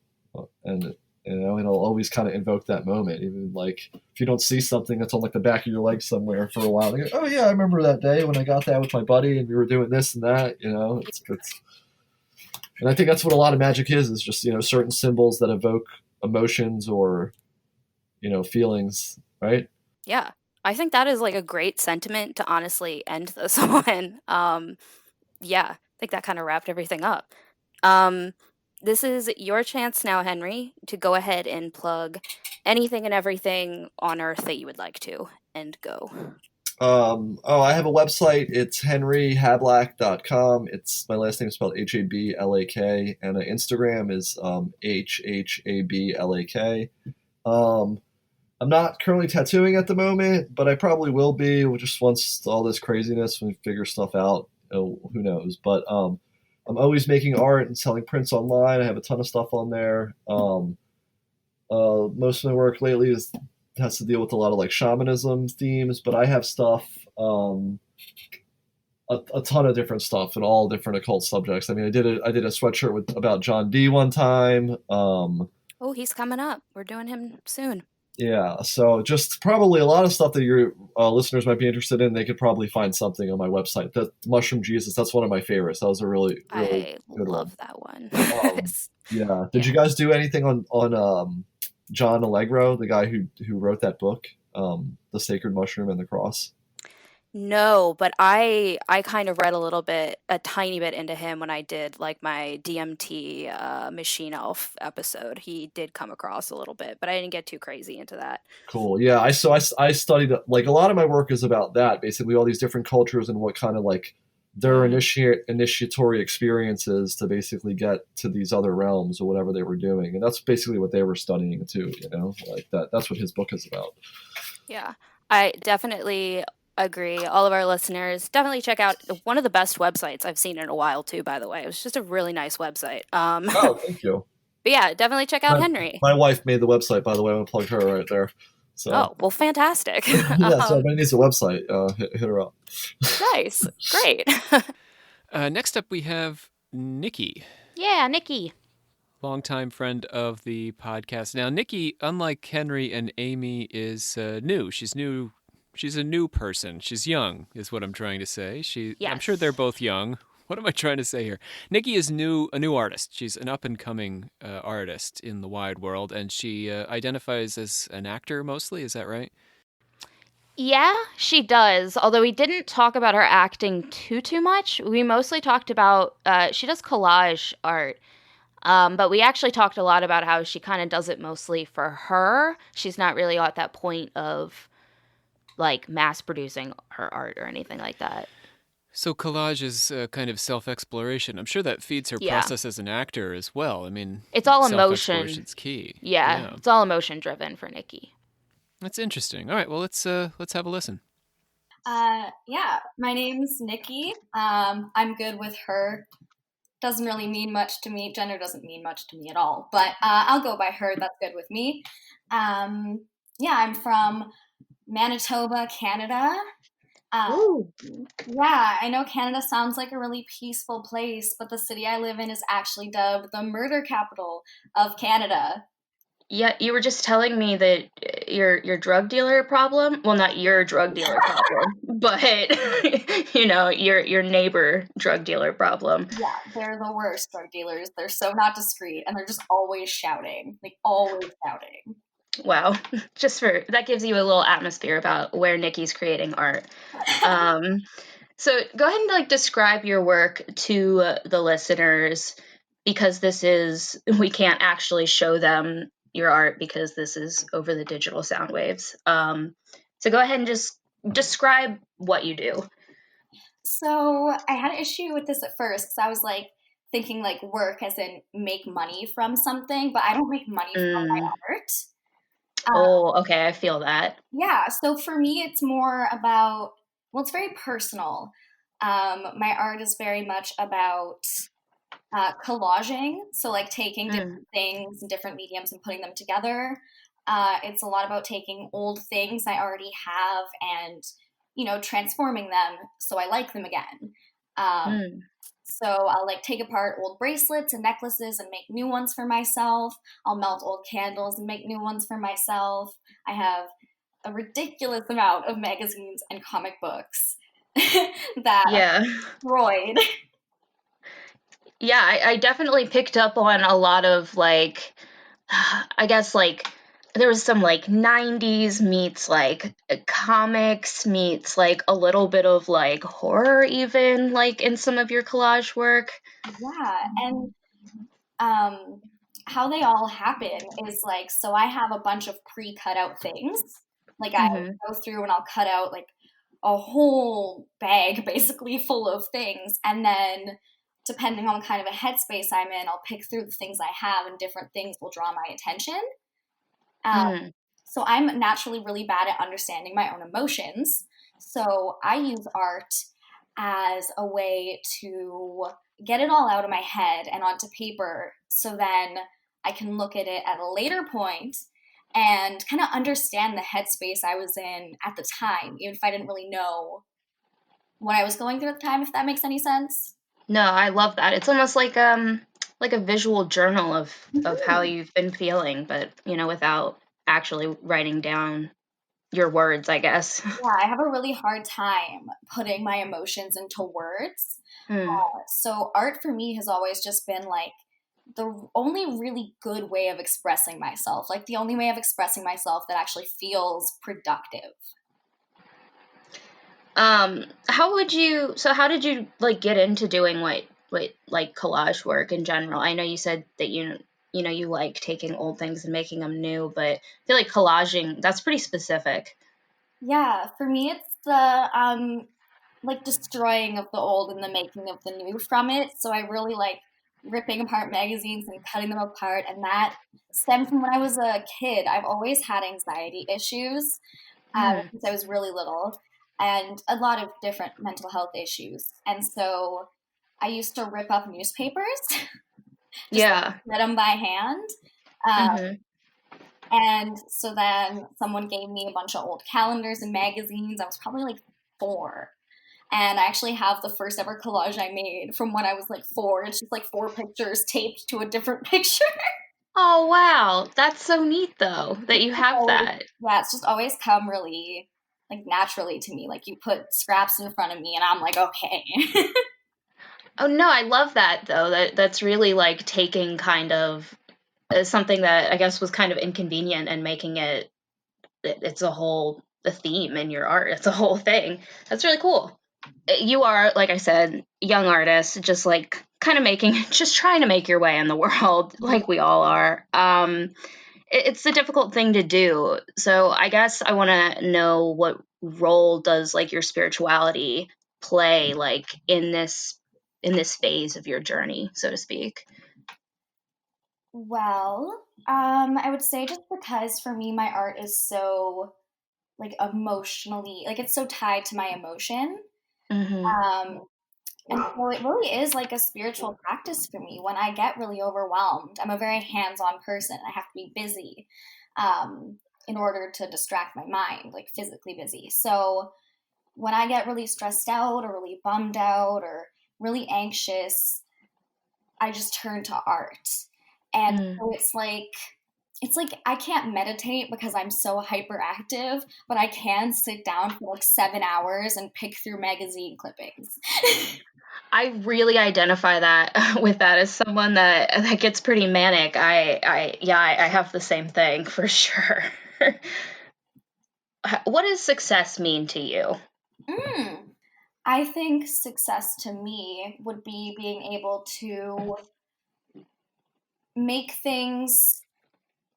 and it'll always kind of invoke that moment. Even like if you don't see something that's on like the back of your leg somewhere for a while, like, oh yeah, I remember that day when I got that with my buddy and we were doing this and that. It's and I think that's what a lot of magic is just certain symbols that evoke emotions or feelings, right? Yeah. I think that is like a great sentiment to honestly end this on. Yeah, I think that kind of wrapped everything up. Um, this is your chance now, Henry, to go ahead and plug anything and everything on earth that you would like to, and go. I have a website. It's henryhablack.com. It's my last name is spelled Hablak, and Instagram is HHABLAK. I'm not currently tattooing at the moment, but I probably will be just once all this craziness, when we figure stuff out. Who knows? But I'm always making art and selling prints online. I have a ton of stuff on there. Most of my work lately has to deal with a lot of like shamanism themes, but I have stuff, a ton of different stuff and all different occult subjects. I mean, I did a sweatshirt about John Dee one time. Oh, he's coming up. We're doing him soon. Yeah, so just probably a lot of stuff that your listeners might be interested in. They could probably find something on my website. The Mushroom Jesus, that's one of my favorites. That was a really I good love that one. Yeah. Did you guys do anything on John Allegro, the guy who wrote that book, The Sacred Mushroom and the Cross? No, but I kind of read a tiny bit into him when I did like my DMT Machine Elf episode. He did come across a little bit, but I didn't get too crazy into that. Cool. Yeah, I studied, like, a lot of my work is about that, basically all these different cultures and what kind of like their initiatory experiences to basically get to these other realms or whatever they were doing, and that's basically what they were studying too. Like that's what his book is about. Yeah, I definitely agree. All of our listeners, definitely check out one of the best websites I've seen in a while too, by the way. It was just a really nice website. Oh, thank you. But yeah, definitely check out Henry. My wife made the website, by the way. I'm going to plug her right there. So. Oh, well, fantastic. Yeah, so everybody needs a website. Hit her up. Nice. Great. Next up, we have Nikki. Yeah, Nikki. Longtime friend of the podcast. Now, Nikki, unlike Henry and Amy, is new. She's new. She's a new person. She's young, is what I'm trying to say. Yes. I'm sure they're both young. What am I trying to say here? Nikki is a new artist. She's an up-and-coming artist in the wide world, and she identifies as an actor mostly. Is that right? Yeah, she does. Although we didn't talk about her acting too much. We mostly talked about she does collage art. But we actually talked a lot about how she kind of does it mostly for her. She's not really at that point of like mass producing her art or anything like that. So collage is kind of self-exploration. I'm sure that feeds her process as an actor as well. I mean, it's all emotion. Self-exploration's key. Yeah, it's all emotion driven for Nikki. That's interesting. All right, well let's have a listen. Yeah, my name's Nikki. I'm good with her. Doesn't really mean much to me. Gender doesn't mean much to me at all, but I'll go by her. That's good with me. Yeah, I'm from Manitoba, Canada. Yeah, I know Canada sounds like a really peaceful place, but the city I live in is actually dubbed the murder capital of Canada. Yeah, you were just telling me that your drug dealer problem, well, not your drug dealer problem, but, your neighbor drug dealer problem. Yeah, they're the worst drug dealers. They're so not discreet, and they're just always shouting. Like, always shouting. Wow. That gives you a little atmosphere about where Nikki's creating art. So go ahead and describe your work to the listeners, because we can't actually show them your art because this is over the digital sound waves. So go ahead and just describe what you do. So I had an issue with this at first because I was thinking work as in make money from something, but I don't make money from my art. Okay, I feel that. Yeah, so for me, it's more about, it's very personal. My art is very much about collaging, so taking different things and different mediums and putting them together. It's a lot about taking old things I already have and, transforming them so I like them again. So I'll take apart old bracelets and necklaces and make new ones for myself. I'll melt old candles and make new ones for myself. I have a ridiculous amount of magazines and comic books that I destroyed. Yeah, I definitely picked up on a lot of I guess there was some 90s meets comics meets a little bit of horror even in some of your collage work. Yeah, and how they all happen is like, so I have a bunch of pre-cut out things. Like I go through and I'll cut out like a whole bag basically full of things. And then depending on kind of a headspace I'm in, I'll pick through the things I have and different things will draw my attention. So I'm naturally really bad at understanding my own emotions. So I use art as a way to get it all out of my head and onto paper so then I can look at it at a later point and kind of understand the headspace I was in at the time, even if I didn't really know what I was going through at the time, if that makes any sense. No, I love that. It's almost like a visual journal of how you've been feeling, but without actually writing down your words, I guess. Yeah, I have a really hard time putting my emotions into words. So art for me has always just been like the only really good way of expressing myself, like the only way of expressing myself that actually feels productive. How did you like get into doing what like collage work in general? I know you said that you like taking old things and making them new, but I feel like collaging, that's pretty specific. Yeah, for me it's the like destroying of the old and the making of the new from it. So I really like ripping apart magazines and cutting them apart, and that stemmed from when I was a kid. I've always had anxiety issues since I was really little, and a lot of different mental health issues. And so I used to rip up newspapers, just like, read them by hand. And so then someone gave me a bunch of old calendars and magazines. I was probably like 4. And I actually have the first ever collage I made from when I was like 4. It's just like 4 pictures taped to a different picture. Oh, wow. That's so neat, though, that you have that. Yeah, it's just always come really like naturally to me. Like you put scraps in front of me and I'm like, okay. Oh, no, I love that, though. That's really like taking kind of something that I guess was kind of inconvenient and making it's a theme in your art. It's a whole thing. That's really cool. You are, like I said, young artist, just like kind of just trying to make your way in the world, like we all are. It's a difficult thing to do. So I guess I want to know, what role does like your spirituality play like in this phase of your journey, so to speak? Well, I would say just because for me my art is so like emotionally, like it's so tied to my emotion. And so it really is like a spiritual practice for me. When I get really overwhelmed, I'm a very hands-on person. I have to be busy in order to distract my mind, like physically busy. So when I get really stressed out or really bummed out or really anxious, I just turn to art. And so it's like I can't meditate because I'm so hyperactive, but I can sit down for like 7 hours and pick through magazine clippings. I really identify that with that as someone that gets pretty manic. I have the same thing for sure. What does success mean to you? I think success to me would be being able to make things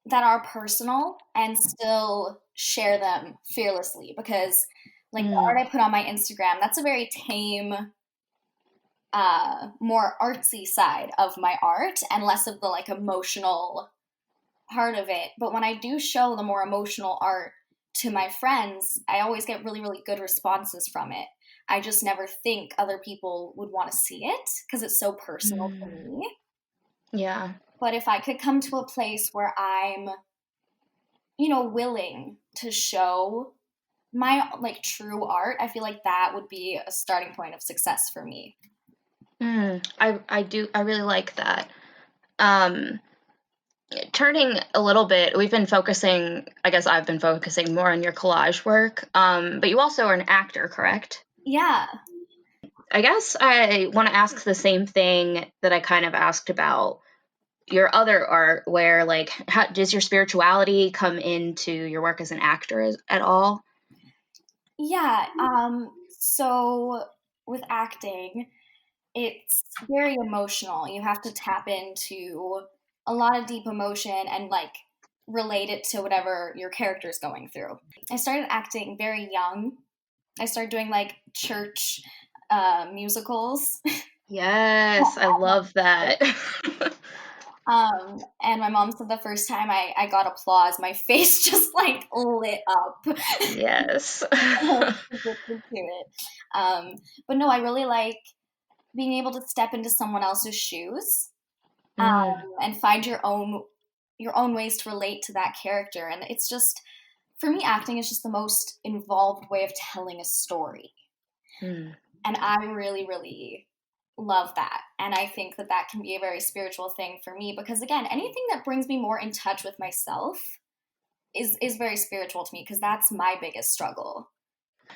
that are personal and still share them fearlessly, because like the art I put on my Instagram, that's a very tame, more artsy side of my art and less of the like emotional part of it. But when I do show the more emotional art to my friends, I always get really, really good responses from it. I just never think other people would want to see it because it's so personal to me. Yeah. But if I could come to a place where I'm, willing to show my like true art, I feel like that would be a starting point of success for me. I really like that. Turning a little bit, we've been focusing, I guess I've been focusing more on your collage work, but you also are an actor, correct? Yeah. I guess I want to ask the same thing that I kind of asked about your other art, where like, how does your spirituality come into your work as an actor at all? Yeah. So with acting, it's very emotional. You have to tap into a lot of deep emotion and like relate it to whatever your character's going through. I started acting very young. I started doing like church musicals. Yes, I love that. And my mom said the first time I got applause, my face just like lit up. Yes. Addicted to it. But no, I really like being able to step into someone else's shoes and find your own ways to relate to that character. And it's just, for me, acting is just the most involved way of telling a story. And I really, really love that. And I think that that can be a very spiritual thing for me, because again, anything that brings me more in touch with myself is very spiritual to me, because that's my biggest struggle.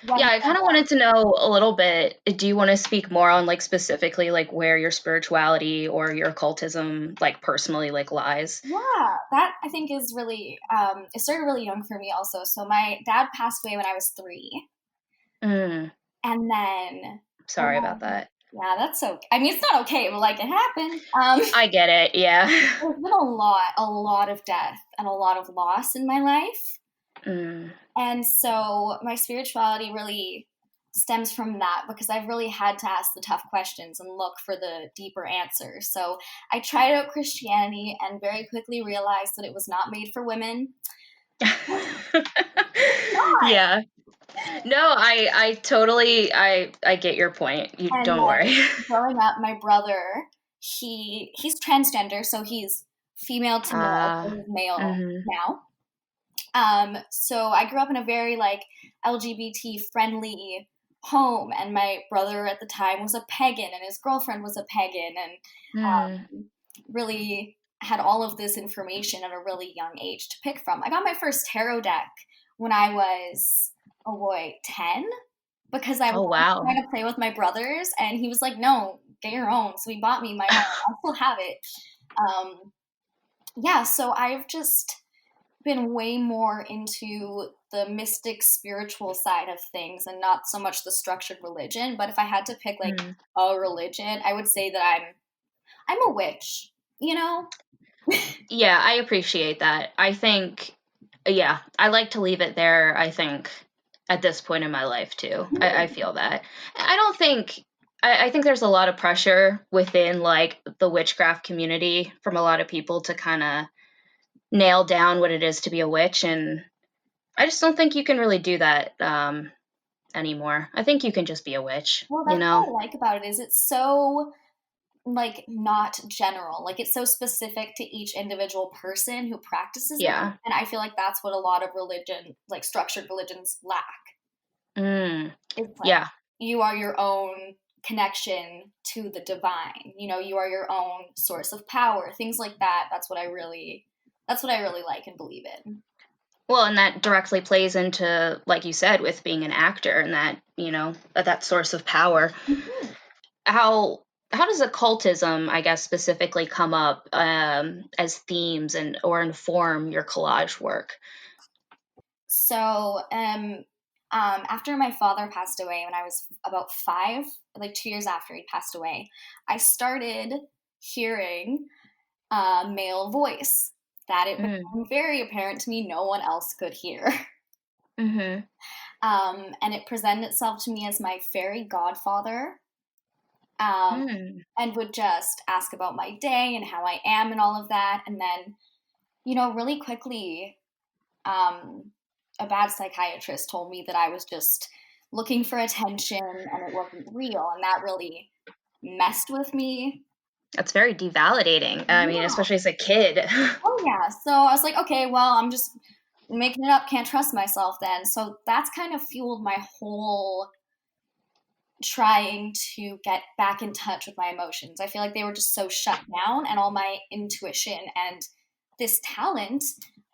Yeah, I kind of wanted to know a little bit, do you want to speak more on like specifically like where your spirituality or your occultism like personally like lies? Yeah, that I think is really, it started really young for me also. So my dad passed away when I was 3. And then... Sorry about that. Yeah, that's okay. I mean, it's not okay, but like it happened. I get it, yeah. There's been a lot of death and a lot of loss in my life. And so my spirituality really stems from that, because I've really had to ask the tough questions and look for the deeper answers. So I tried out Christianity and very quickly realized that it was not made for women. Yeah. No, I totally, I get your point. Don't worry. Growing up, my brother, he's transgender, so he's female to male, so he's male now. So I grew up in a very like LGBT friendly home, and my brother at the time was a pagan and his girlfriend was a pagan, and really had all of this information at a really young age to pick from. I got my first tarot deck when I was 10, because I was trying to play with my brothers, and he was like, no, get your own. So he bought me my own. I still have it. Yeah, so I've just been way more into the mystic spiritual side of things and not so much the structured religion. But if I had to pick like a religion, I would say that I'm a witch, you know? Yeah, I appreciate that. I think, yeah, I like to leave it there, I think, at this point in my life too. I feel that. I think there's a lot of pressure within like the witchcraft community from a lot of people to kind of nail down what it is to be a witch, and I just don't think you can really do that anymore. I think you can just be a witch. Well, that's what I like about it, is it's so like not general, like it's so specific to each individual person who practices it, and I feel like that's what a lot of religion, like structured religions, lack. It's like, you are your own connection to the divine, you know, you are your own source of power, things like that. That's what I really like and believe in. Well, and that directly plays into, like you said, with being an actor, and that, you know, that source of power. How does occultism, I guess, specifically come up as themes or inform your collage work? So, after my father passed away when I was about 5, like 2 years after he passed away, I started hearing a male voice that it became very apparent to me no one else could hear. And it presented itself to me as my fairy godfather, and would just ask about my day and how I am and all of that. And then, you know, really quickly, a bad psychiatrist told me that I was just looking for attention and it wasn't real. And that really messed with me. That's very devalidating. I mean, especially as a kid. Oh, yeah. So I was like, okay, well, I'm just making it up. Can't trust myself then. So that's kind of fueled my whole trying to get back in touch with my emotions. I feel like they were just so shut down, and all my intuition and this talent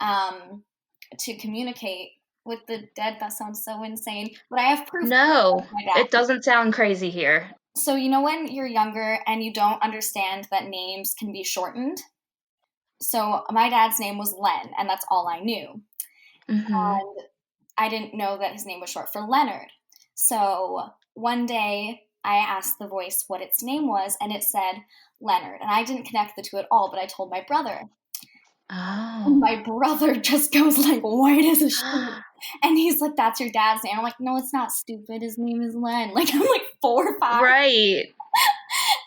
to communicate with the dead. That sounds so insane, but I have proof. No, it doesn't sound crazy here. So, you know, when you're younger and you don't understand that names can be shortened. So my dad's name was Len, and that's all I knew. And I didn't know that his name was short for Leonard. So one day I asked the voice what its name was, and it said Leonard. And I didn't connect the two at all, but I told my brother. Oh. And my brother just goes like white as a sheet. And he's like, that's your dad's name. I'm like, no, it's not, stupid. His name is Len. Like, I'm like 4 or 5. Right.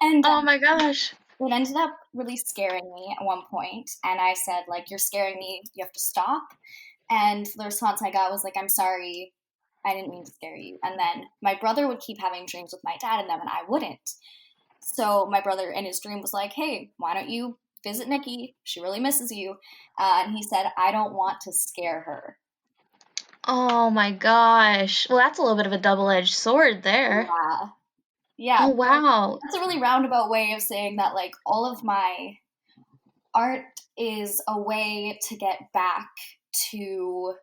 And oh my gosh. it ended up really scaring me at one point. And I said, like, you're scaring me. You have to stop. And the response I got was like, I'm sorry. I didn't mean to scare you. And then my brother would keep having dreams with my dad and them, and I wouldn't. So my brother in his dream was like, hey, why don't you visit Nikki? She really misses you. And he said, I don't want to scare her. Oh my gosh. Well, that's a little bit of a double-edged sword there. Yeah. Yeah. Oh, wow. That's a really roundabout way of saying that, like, all of my art is a way to get back to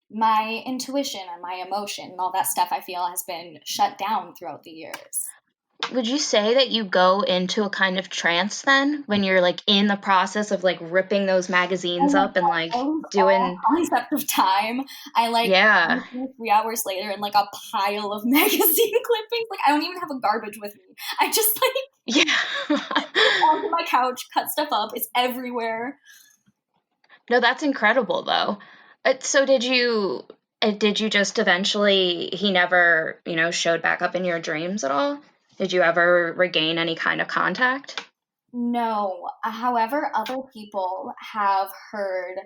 my intuition and my emotion and all that stuff I feel has been shut down throughout the years. Would you say that you go into a kind of trance then when you're like in the process of like ripping those magazines up and like doing concept of time? I like 3 hours later and like a pile of magazine clippings. Like I don't even have a garbage with me. I just onto my couch, cut stuff up. It's everywhere. No, that's incredible though. So did you just eventually, he never, showed back up in your dreams at all? Did you ever regain any kind of contact? No. However, other people have heard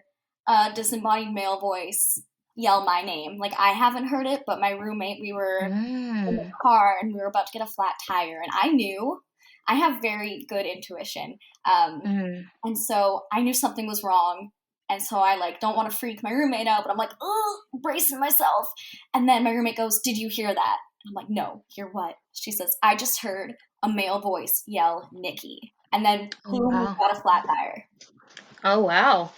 a disembodied male voice yell my name. Like, I haven't heard it, but my roommate, we were in the car and we were about to get a flat tire. And I knew. I have very good intuition. And so I knew something was wrong. And so I, like, don't want to freak my roommate out, but I'm like, oh, bracing myself. And then my roommate goes, did you hear that? I'm like, no, hear what? She says, I just heard a male voice yell Nikki. And then boom, we got a flat tire. Oh, wow.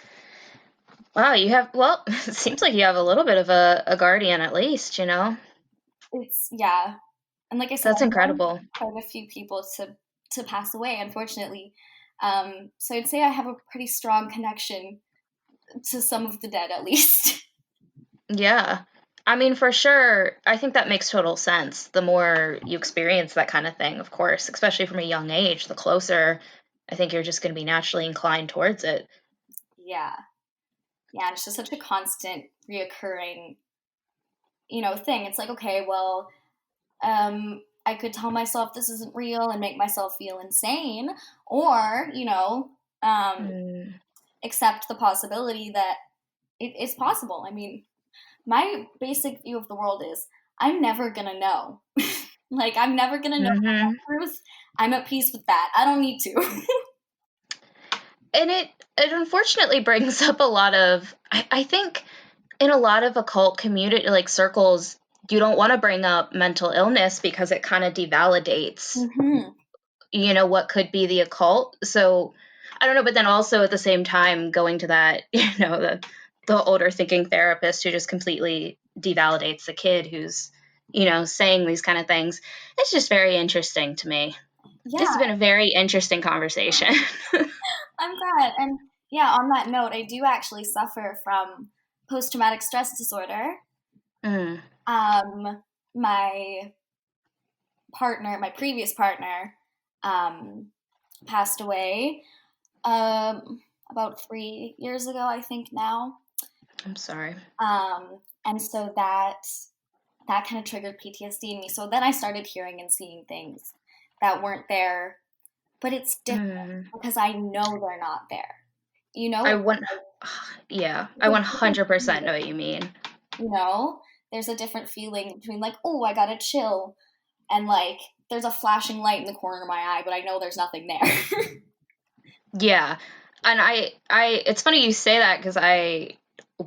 Wow, it seems like you have a little bit of a guardian at least, It's, yeah. And like I said, that's incredible. Quite a few people to pass away, unfortunately. So I'd say I have a pretty strong connection to some of the dead, at least. Yeah. I mean, for sure, I think that makes total sense. The more you experience that kind of thing, of course, especially from a young age, the closer I think you're just going to be naturally inclined towards it. Yeah. Yeah, it's just such a constant, reoccurring, thing. It's like, okay, well, I could tell myself this isn't real and make myself feel insane, or, accept the possibility that it's possible. I mean, my basic view of the world is I'm never going to know. Like, I'm never going to know the truth. I'm at peace with that. I don't need to. And it unfortunately brings up a lot of, I think in a lot of occult community, like circles, you don't want to bring up mental illness because it kind of devalidates, what could be the occult. So I don't know, but then also at the same time going to that, the older thinking therapist who just completely devalidates the kid who's, saying these kind of things. It's just very interesting to me. Yeah. This has been a very interesting conversation. I'm glad. And yeah, on that note, I do actually suffer from post-traumatic stress disorder. My previous partner, passed away about 3 years ago, I think now. I'm sorry. And so that kind of triggered PTSD in me. So then I started hearing and seeing things that weren't there, but it's different because I know they're not there. I 100% know what you mean. There's a different feeling between like, oh, I got a chill, and like there's a flashing light in the corner of my eye, but I know there's nothing there. Yeah. And it's funny you say that because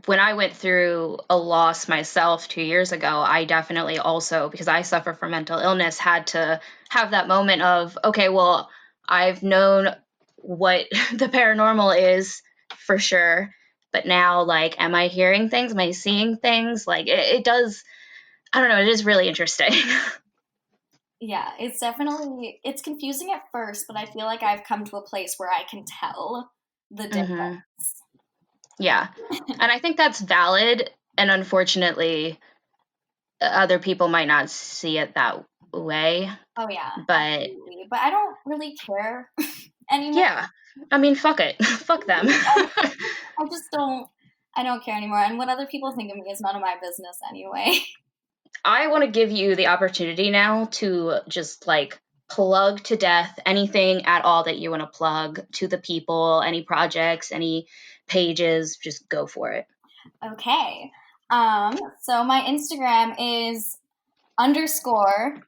when I went through a loss myself 2 years ago, I definitely also, because I suffer from mental illness, had to have that moment of, okay, well, I've known what the paranormal is for sure, but now, like, am I hearing things? Am I seeing things? Like, it does, I don't know, it is really interesting. Yeah, it's confusing at first, but I feel like I've come to a place where I can tell the difference. Yeah. And I think that's valid. And unfortunately, other people might not see it that way. Oh yeah, But absolutely. But I don't really care anymore. yeah, I mean, fuck it. Fuck them. I just don't. I don't care anymore. And what other people think of me is none of my business anyway. I want to give you the opportunity now to just like plug to death anything at all that you want to plug to the people, any projects, any pages, just go for it. Okay. So my Instagram is _Nixie,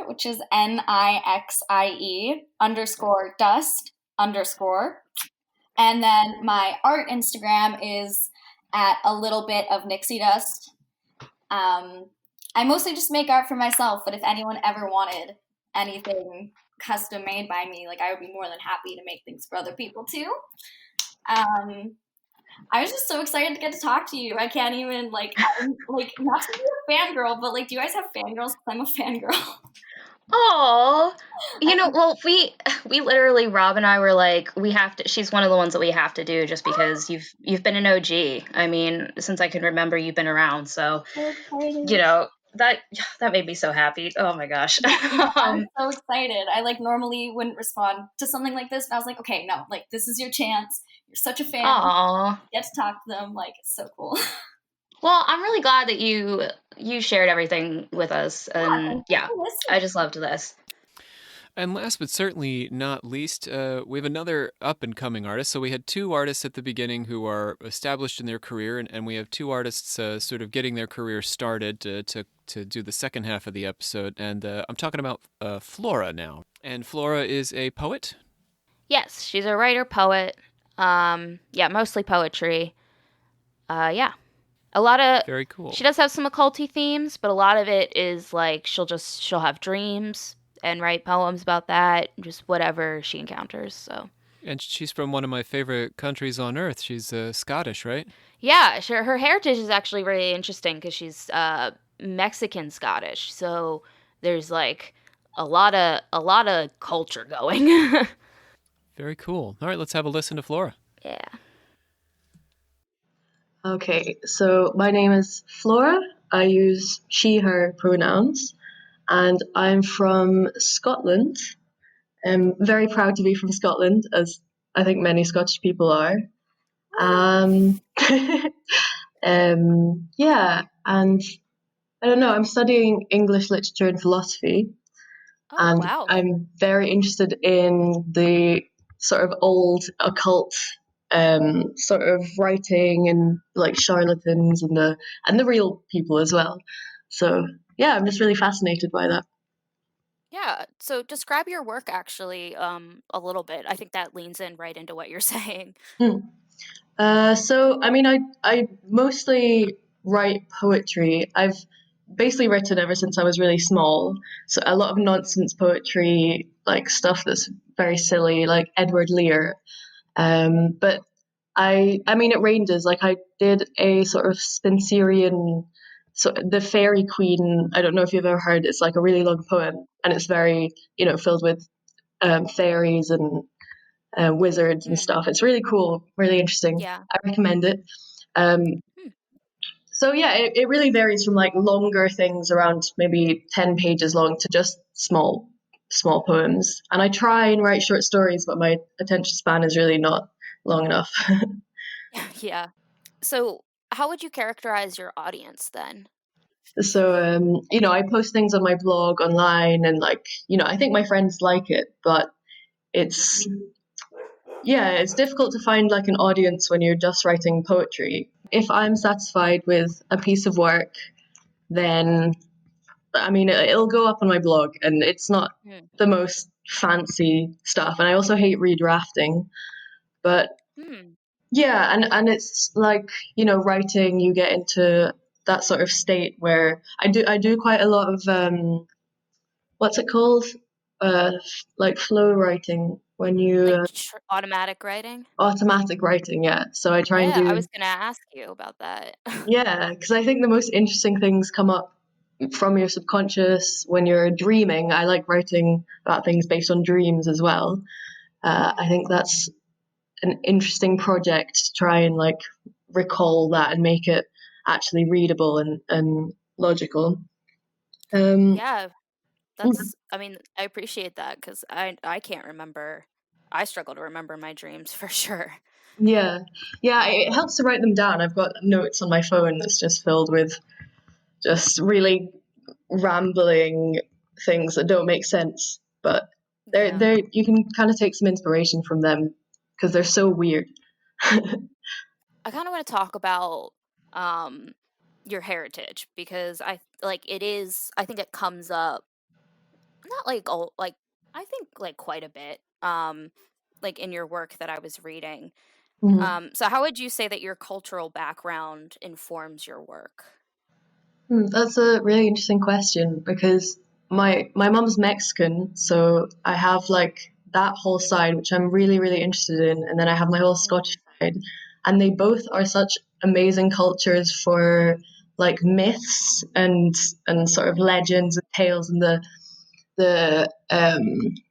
which is NIXIE _dust_. And then my art Instagram is at a little bit of Nixie Dust. I mostly just make art for myself, but if anyone ever wanted anything custom made by me, like I would be more than happy to make things for other people too. I was just so excited to get to talk to you. I can't even not to be a fangirl, but like, do you guys have fangirls? Because I'm a fangirl. Oh, well, we literally, Rob and I were like, we have to. She's one of the ones that we have to do just because you've been an OG. I mean, since I can remember, you've been around. So, that made me so happy. Oh my gosh. I'm so excited. I normally wouldn't respond to something like this, but I was like, okay, no, this is your chance. You're such a fan. Aww. You get to talk to them. It's so cool. Well, I'm really glad that you shared everything with us, and I just loved this. And last but certainly not least, we have another up-and-coming artist. So we had two artists at the beginning who are established in their career, and we have two artists sort of getting their career started to do the second half of the episode. And I'm talking about Flora now. And Flora is a poet? Yes, she's a writer, poet. Mostly poetry. A lot of... Very cool. She does have some occulty themes, but a lot of it is she'll have dreams and write poems about that, just whatever she encounters. So, and she's from one of my favorite countries on earth. She's Scottish, right? Yeah, sure. Her heritage is actually really interesting because she's Mexican Scottish. So there's a lot of culture going. Very cool. All right, let's have a listen to Flora. Yeah. Okay, so my name is Flora. I use she, her pronouns. And I'm from Scotland. I'm very proud to be from Scotland, as I think many Scottish people are. And I don't know, I'm studying English literature and philosophy. Oh, wow. I'm very interested in the sort of old occult sort of writing and charlatans and the real people as well. So yeah, I'm just really fascinated by that. Yeah, so describe your work actually a little bit. I think that leans in right into what you're saying. So, I mean, I mostly write poetry. I've basically written ever since I was really small. So a lot of nonsense poetry, stuff that's very silly, like Edward Lear. But I mean, it ranges. I did a sort of Spencerian, so the Fairy Queen. I don't know if you've ever heard. It's a really long poem, and it's very, filled with fairies and wizards and stuff. It's really cool, really interesting. Yeah. I recommend it. So yeah, it really varies from longer things around maybe 10 pages long to just small poems. And I try and write short stories, but my attention span is really not long enough. Yeah. So how would you characterize your audience then? So, I post things on my blog online and I think my friends like it, but it's difficult to find an audience when you're just writing poetry. If I'm satisfied with a piece of work, then I mean, it'll go up on my blog, and it's not the most fancy stuff. And I also hate redrafting, but yeah, and it's writing, you get into that sort of state where I do quite a lot of what's it called? Flow writing, when you automatic writing. Automatic writing, yeah. So I try and do. I was gonna ask you about that. Yeah, because I think the most interesting things come up from your subconscious when you're dreaming. I like writing about things based on dreams as well. I think that's an interesting project to try and recall that and make it actually readable and logical. Yeah, That's, I mean, I appreciate that because I can't remember. I struggle to remember my dreams for sure. Yeah, it helps to write them down. I've got notes on my phone that's just filled with just really rambling things that don't make sense, but Yeah. they're you can kind of take some inspiration from them because they're so weird. I kind of want to talk about um your heritage because I think it comes up not like all like I think like quite a bit like in your work that I was reading. Mhm. So how would you say that your cultural background informs your work? That's a really interesting question because my mum's Mexican, so I have like that whole side which I'm really really interested in, and then I have my whole Scottish side, and they both are such amazing cultures for like myths and sort of legends and tales, and the um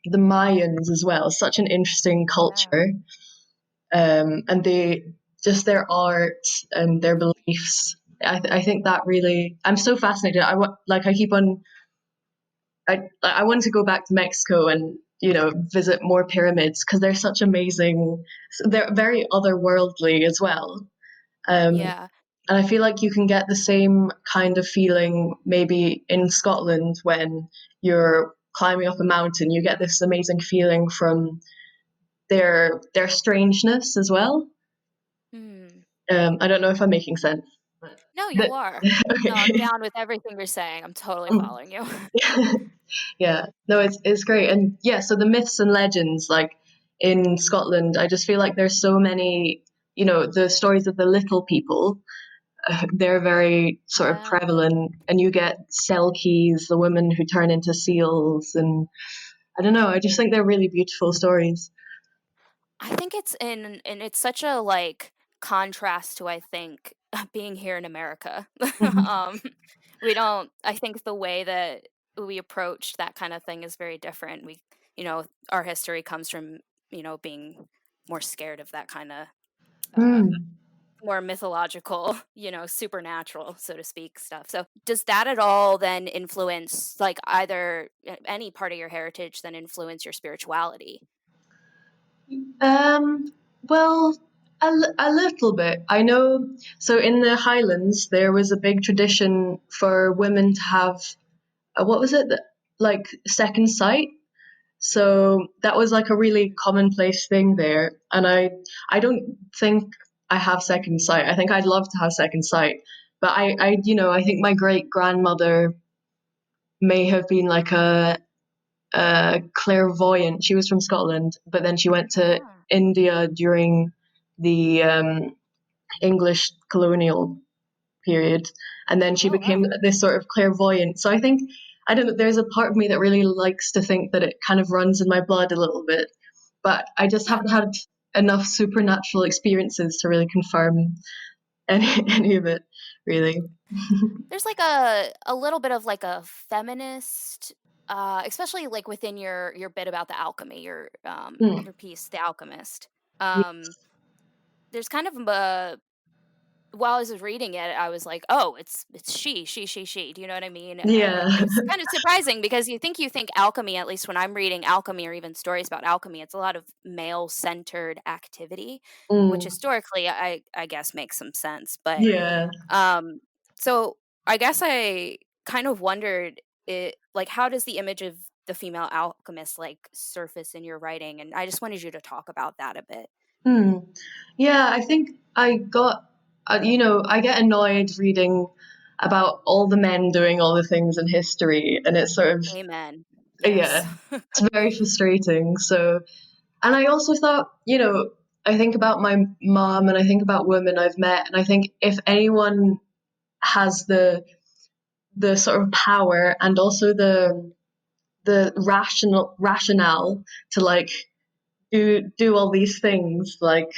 the Mayans as well. Such an interesting culture, and they just their art and their beliefs. I think that really I'm so fascinated. I keep on I want to go back to Mexico and visit more pyramids because they're such amazing. They're very otherworldly as well. Yeah. And I feel like you can get the same kind of feeling maybe in Scotland when you're climbing up a mountain. You get this amazing feeling from their strangeness as well. Hmm. I don't know if I'm making sense. No, you are. No, I'm Okay. down with everything you're saying. I'm totally following you. Yeah, no, it's great, and yeah. So the myths and legends, like in Scotland, I just feel like there's so many. The stories of the little people. They're very sort of Yeah. prevalent, and you get selkies, the women who turn into seals, and I don't know. I just think they're really beautiful stories. I think it's and it's such a like contrast to I think being here in America. Mhm. um we don't I think the way that we approach that kind of thing is very different. Our history comes from, being more scared of that kind of Mm. more mythological, supernatural, so to speak, stuff. So, does that at all then influence, like, either any part of your heritage, then influence your spirituality? Um, well, a little bit. I know. So in the Highlands, there was a big tradition for women to have what was it? Like second sight. So that was like a really commonplace thing there. And I don't think I have second sight. I think I'd love to have second sight. But I think my great grandmother may have been like a clairvoyant. She was from Scotland, but then she went to Ah, India during the English colonial period, and then she oh, became wow. this sort of clairvoyant. So I think I don't know. There's a part of me that really likes to think that it kind of runs in my blood a little bit, but I just Yeah. haven't had enough supernatural experiences to really confirm any any of it, really. There's like a little bit of like a feminist, especially like within your bit about the alchemy, Mm. your piece, The Alchemist. Yeah. Um, there's kind of a while I was reading it, I was like, "Oh, it's she." Do you know what I mean? Yeah. It's kind of surprising because you think alchemy, at least when I'm reading alchemy or even stories about alchemy, it's a lot of male-centered activity, which Mm. historically I guess makes some sense. But Yeah. um, so I guess I kind of wondered like how does the image of the female alchemist like surface in your writing? And I just wanted you to talk about that a bit. Hmm. Yeah, I think I get annoyed reading about all the men doing all the things in history, and it's sort of, Amen. yeah, Yes. it's very frustrating. So, and I also thought, I think about my mom and I think about women I've met, and I think if anyone has the sort of power and also the rationale to like do all these things like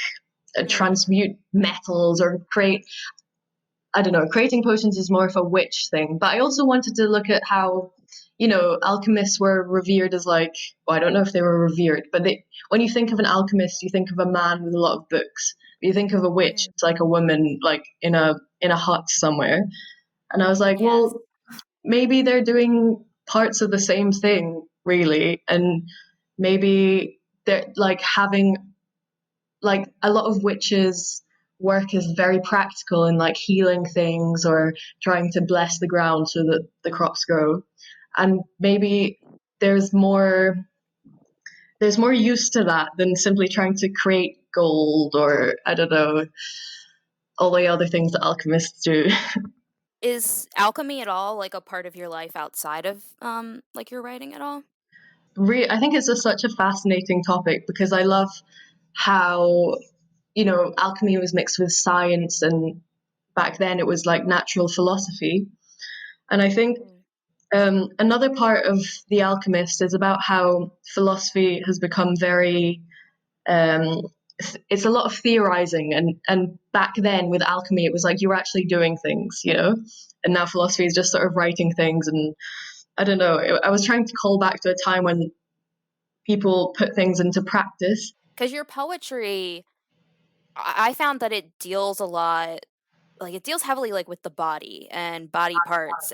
Mm, transmute metals or create, I don't know, creating potions is more of a witch thing. But I also wanted to look at how, alchemists were revered as like, well, I don't know if they were revered, but when you think of an alchemist, you think of a man with a lot of books. You think of a witch, mm. it's like a woman like in a hut somewhere. And I was like, Yes. well, maybe they're doing parts of the same thing, really. And maybe they're like having, like, a lot of witches work is very practical in like healing things or trying to bless the ground so that the crops grow. And maybe there's more use to that than simply trying to create gold, or I don't know, all the other things that alchemists do. Is alchemy at all like a part of your life outside of like your writing at all? I think it's such a fascinating topic because I love how, alchemy was mixed with science, and back then it was like natural philosophy. And I think another part of The Alchemist is about how philosophy has become very, it's a lot of theorizing, and back then with alchemy it was like you were actually doing things, and now philosophy is just sort of writing things. And I don't know, I was trying to call back to a time when people put things into practice. Because your poetry, I found that it deals a lot, like it deals heavily like with the body and body parts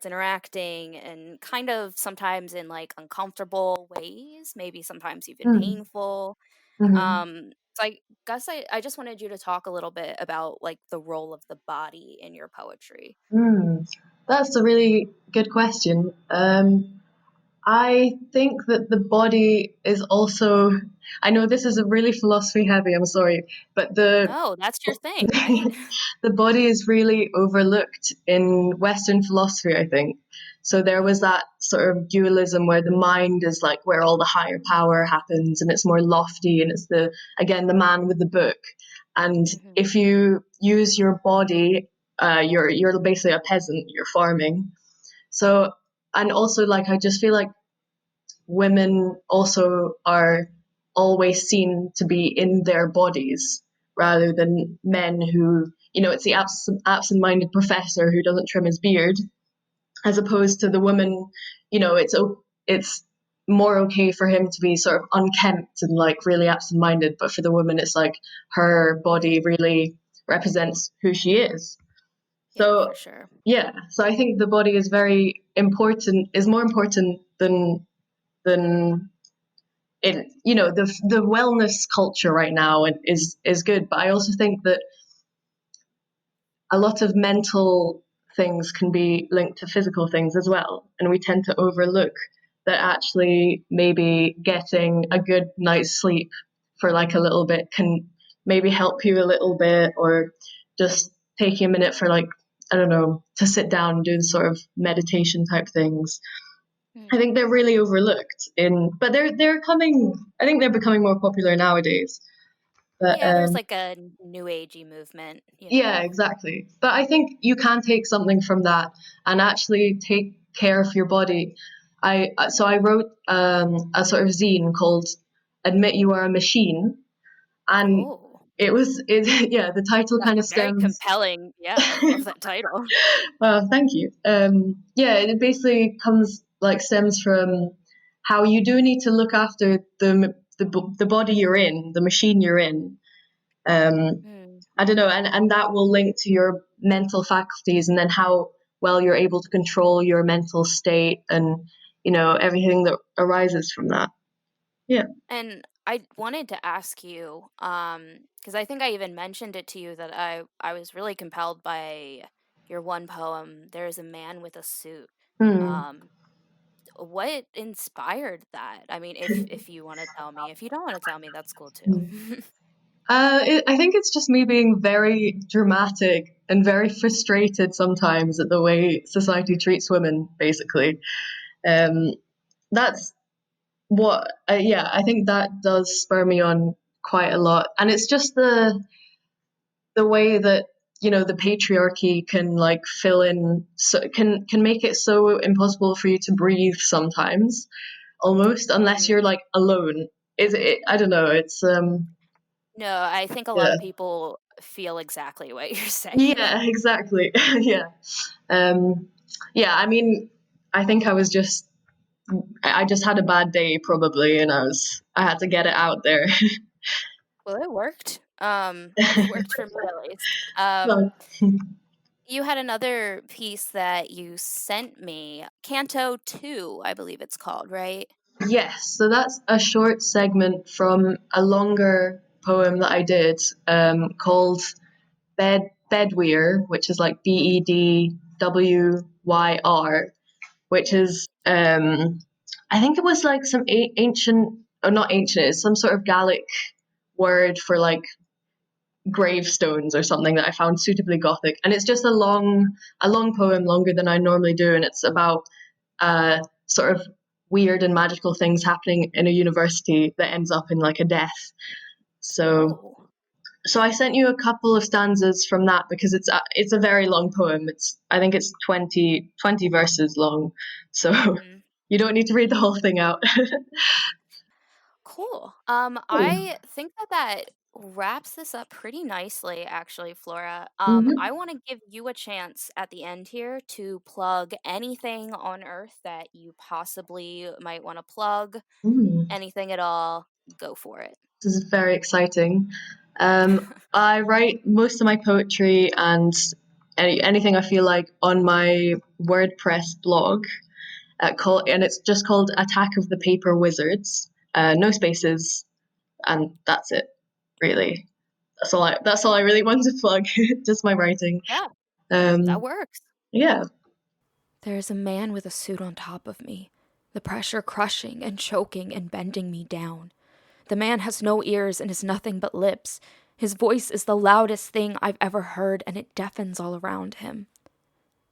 interacting, and kind of sometimes in like uncomfortable ways, maybe sometimes even painful. Mm-hmm. So I guess I just wanted you to talk a little bit about like the role of the body in your poetry. That's a really good question. I think that the body is also, I know this is a really philosophy heavy, I'm sorry, but No, that's your thing, right? the body is really overlooked in Western philosophy, I think. So there was that sort of dualism where the mind is like where all the higher power happens, and it's more lofty, and it's the man with the book. And if you use your body, you're basically a peasant, you're farming. So, and also, like, I just feel like women also are always seen to be in their bodies rather than men who, it's the absent-minded professor who doesn't trim his beard, as opposed to the woman, it's more okay for him to be sort of unkempt and like really absent-minded, but for the woman, it's like her body really represents who she is. So, yeah, for sure. Yeah, so I think the body is very important, is more important than it. The wellness culture right now is good, but I also think that a lot of mental things can be linked to physical things as well, and we tend to overlook that actually maybe getting a good night's sleep for like a little bit can maybe help you a little bit, or just taking a minute for, like, I don't know, to sit down and do the sort of meditation type things. I think they're really overlooked but they're coming. I think they're becoming more popular nowadays. But yeah, there's like a new agey movement. Yeah, exactly. But I think you can take something from that and actually take care of your body. I wrote a sort of zine called "Admit You Are a Machine," and yeah, the title That's kind of very stems. compelling. Yeah, I love that title. Well, thank you. Yeah, it basically stems from how you do need to look after the body you're in, the machine you're in. I don't know, and that will link to your mental faculties, and then how well you're able to control your mental state, and everything that arises from that. Yeah. And I wanted to ask you, because I think I even mentioned it to you that I was really compelled by your one poem, "There's a Man with a Suit." What inspired that? I mean, if you want to tell me, if you don't want to tell me, that's cool too. I think it's just me being very dramatic and very frustrated sometimes at the way society treats women, basically. That's what, yeah, I think that does spur me on quite a lot. And it's just the way that, the patriarchy can like fill in, so can make it so impossible for you to breathe sometimes, almost, unless you're like alone. Is it? I don't know. It's No, I think a lot yeah. of people feel exactly what you're saying. Yeah, exactly. Yeah. Yeah, I mean, I think I just had a bad day probably, and I had to get it out there. Well, it worked. It worked for me at least. Well, You had another piece that you sent me, Canto 2, I believe it's called, right? Yes, so that's a short segment from a longer poem that I did called Bedwyr, which is like Bedwyr, which is I think it was like some ancient, or not ancient, it's some sort of Gallic word for like gravestones or something that I found suitably gothic, and it's just a long poem, longer than I normally do, and it's about sort of weird and magical things happening in a university that ends up in like a death. So I sent you a couple of stanzas from that because it's a very long poem. I think it's 20 verses long, so you don't need to read the whole thing out. Cool. I think that wraps this up pretty nicely, actually, Flora. I want to give you a chance at the end here to plug anything on Earth that you possibly might want to plug. Anything at all, go for it. This is very exciting. I write most of my poetry and anything I feel like on my WordPress blog, and it's just called Attack of the Paper Wizards. No spaces, and that's it. Really, that's all I really want to plug. Just my writing. Yeah, that works. Yeah. There is a man with a suit on top of me, the pressure crushing and choking and bending me down. The man has no ears and is nothing but lips. His voice is the loudest thing I've ever heard, and it deafens all around him.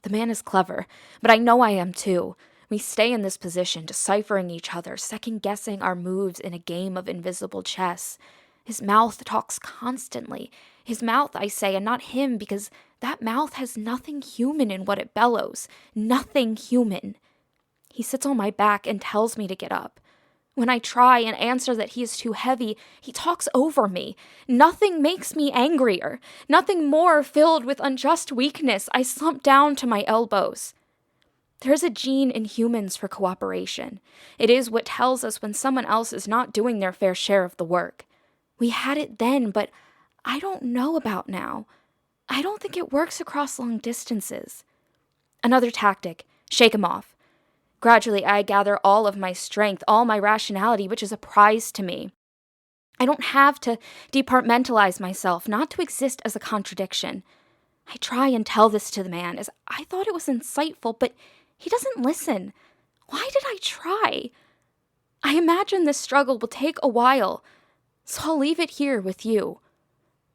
The man is clever, but I know I am too. We stay in this position, deciphering each other, second-guessing our moves in a game of invisible chess. His mouth talks constantly. His mouth, I say, and not him, because that mouth has nothing human in what it bellows. Nothing human. He sits on my back and tells me to get up. When I try and answer that he is too heavy, he talks over me. Nothing makes me angrier. Nothing more filled with unjust weakness. I slump down to my elbows. There is a gene in humans for cooperation. It is what tells us when someone else is not doing their fair share of the work. We had it then, but I don't know about now. I don't think it works across long distances. Another tactic, shake him off. Gradually, I gather all of my strength, all my rationality, which is a prize to me. I don't have to departmentalize myself, not to exist as a contradiction. I try and tell this to the man, as I thought it was insightful, but he doesn't listen. Why did I try? I imagine this struggle will take a while, so I'll leave it here with you.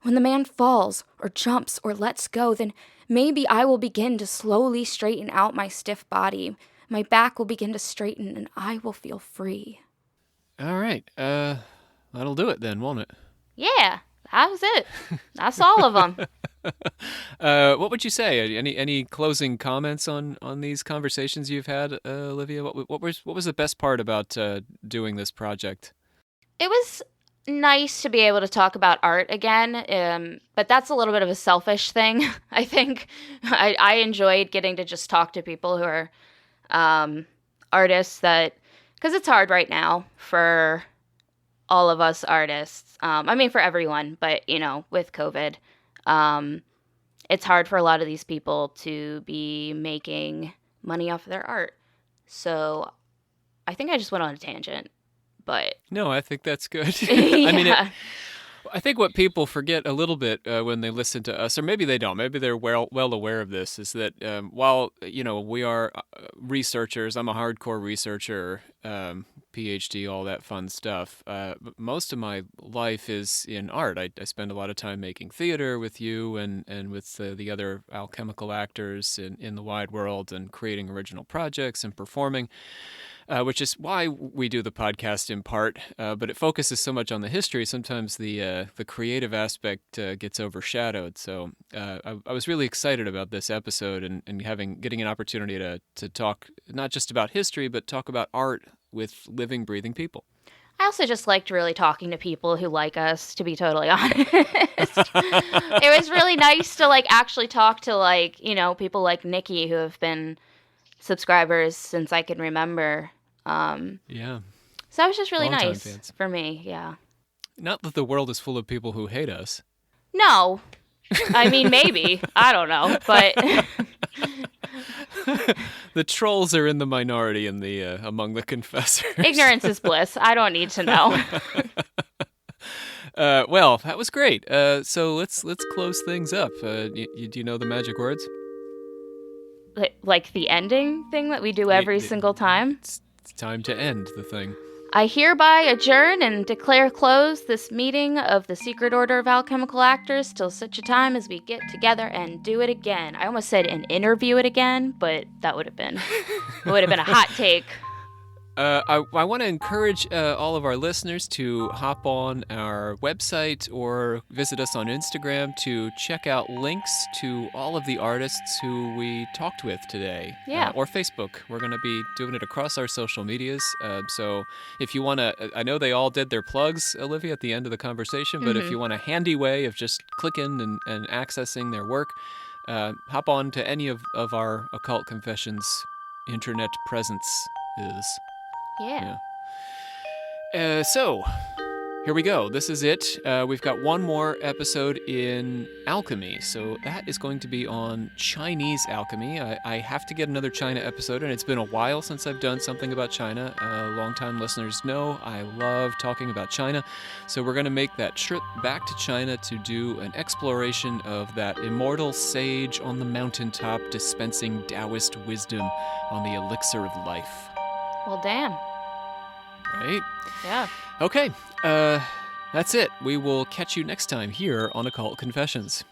When the man falls, or jumps, or lets go, then maybe I will begin to slowly straighten out my stiff body. My back will begin to straighten, and I will feel free. All right. That'll do it then, won't it? Yeah, that was it. That's all of them. What would you say? Any closing comments on these conversations you've had, Olivia? What was the best part about doing this project? It was nice to be able to talk about art again, but that's a little bit of a selfish thing, I think. I enjoyed getting to just talk to people who are artists, because it's hard right now for all of us artists. I mean, for everyone, but, with COVID, it's hard for a lot of these people to be making money off of their art. So I think I just went on a tangent, but... No, I think that's good. Yeah. I mean, I think what people forget a little bit when they listen to us, or maybe they don't, maybe they're well aware of this, is that while, we are researchers, I'm a hardcore researcher, PhD, all that fun stuff, most of my life is in art. I spend a lot of time making theater with you and with the other alchemical actors in the wide world, and creating original projects and performing. Which is why we do the podcast in part, but it focuses so much on the history. Sometimes the creative aspect gets overshadowed. So I was really excited about this episode and getting an opportunity to talk not just about history, but talk about art with living, breathing people. I also just liked really talking to people who like us, to be totally honest. It was really nice to actually talk to people like Nikki, who have been subscribers since I can remember. Yeah. So that was just really Long-time nice fans. for me, yeah. Not that the world is full of people who hate us. No, I mean, maybe. I don't know, but The trolls are in the minority in the among the confessors. ignorance is bliss. I don't need to know. Well, that was great. So let's close things up. Do you know the magic words? Like the ending thing that we do every single time? It's time to end the thing. I hereby adjourn and declare closed this meeting of the Secret Order of Alchemical Actors till such a time as we get together and do it again. I almost said and interview it again, but that would have been a hot take. I want to encourage all of our listeners to hop on our website or visit us on Instagram to check out links to all of the artists who we talked with today. Yeah. Or Facebook. We're going to be doing it across our social medias. So if you want to, I know they all did their plugs, Olivia, at the end of the conversation, but if you want a handy way of just clicking and accessing their work, hop on to any of our Occult Confessions internet presence is. Yeah. So, here we go. This is it. We've got one more episode in alchemy. So that is going to be on Chinese alchemy. I have to get another China episode, and it's been a while since I've done something about China. Longtime listeners know I love talking about China. So we're going to make that trip back to China to do an exploration of that immortal sage on the mountaintop dispensing Taoist wisdom on the elixir of life. Well, damn. Right? Yeah. Okay, that's it. We will catch you next time here on Occult Confessions.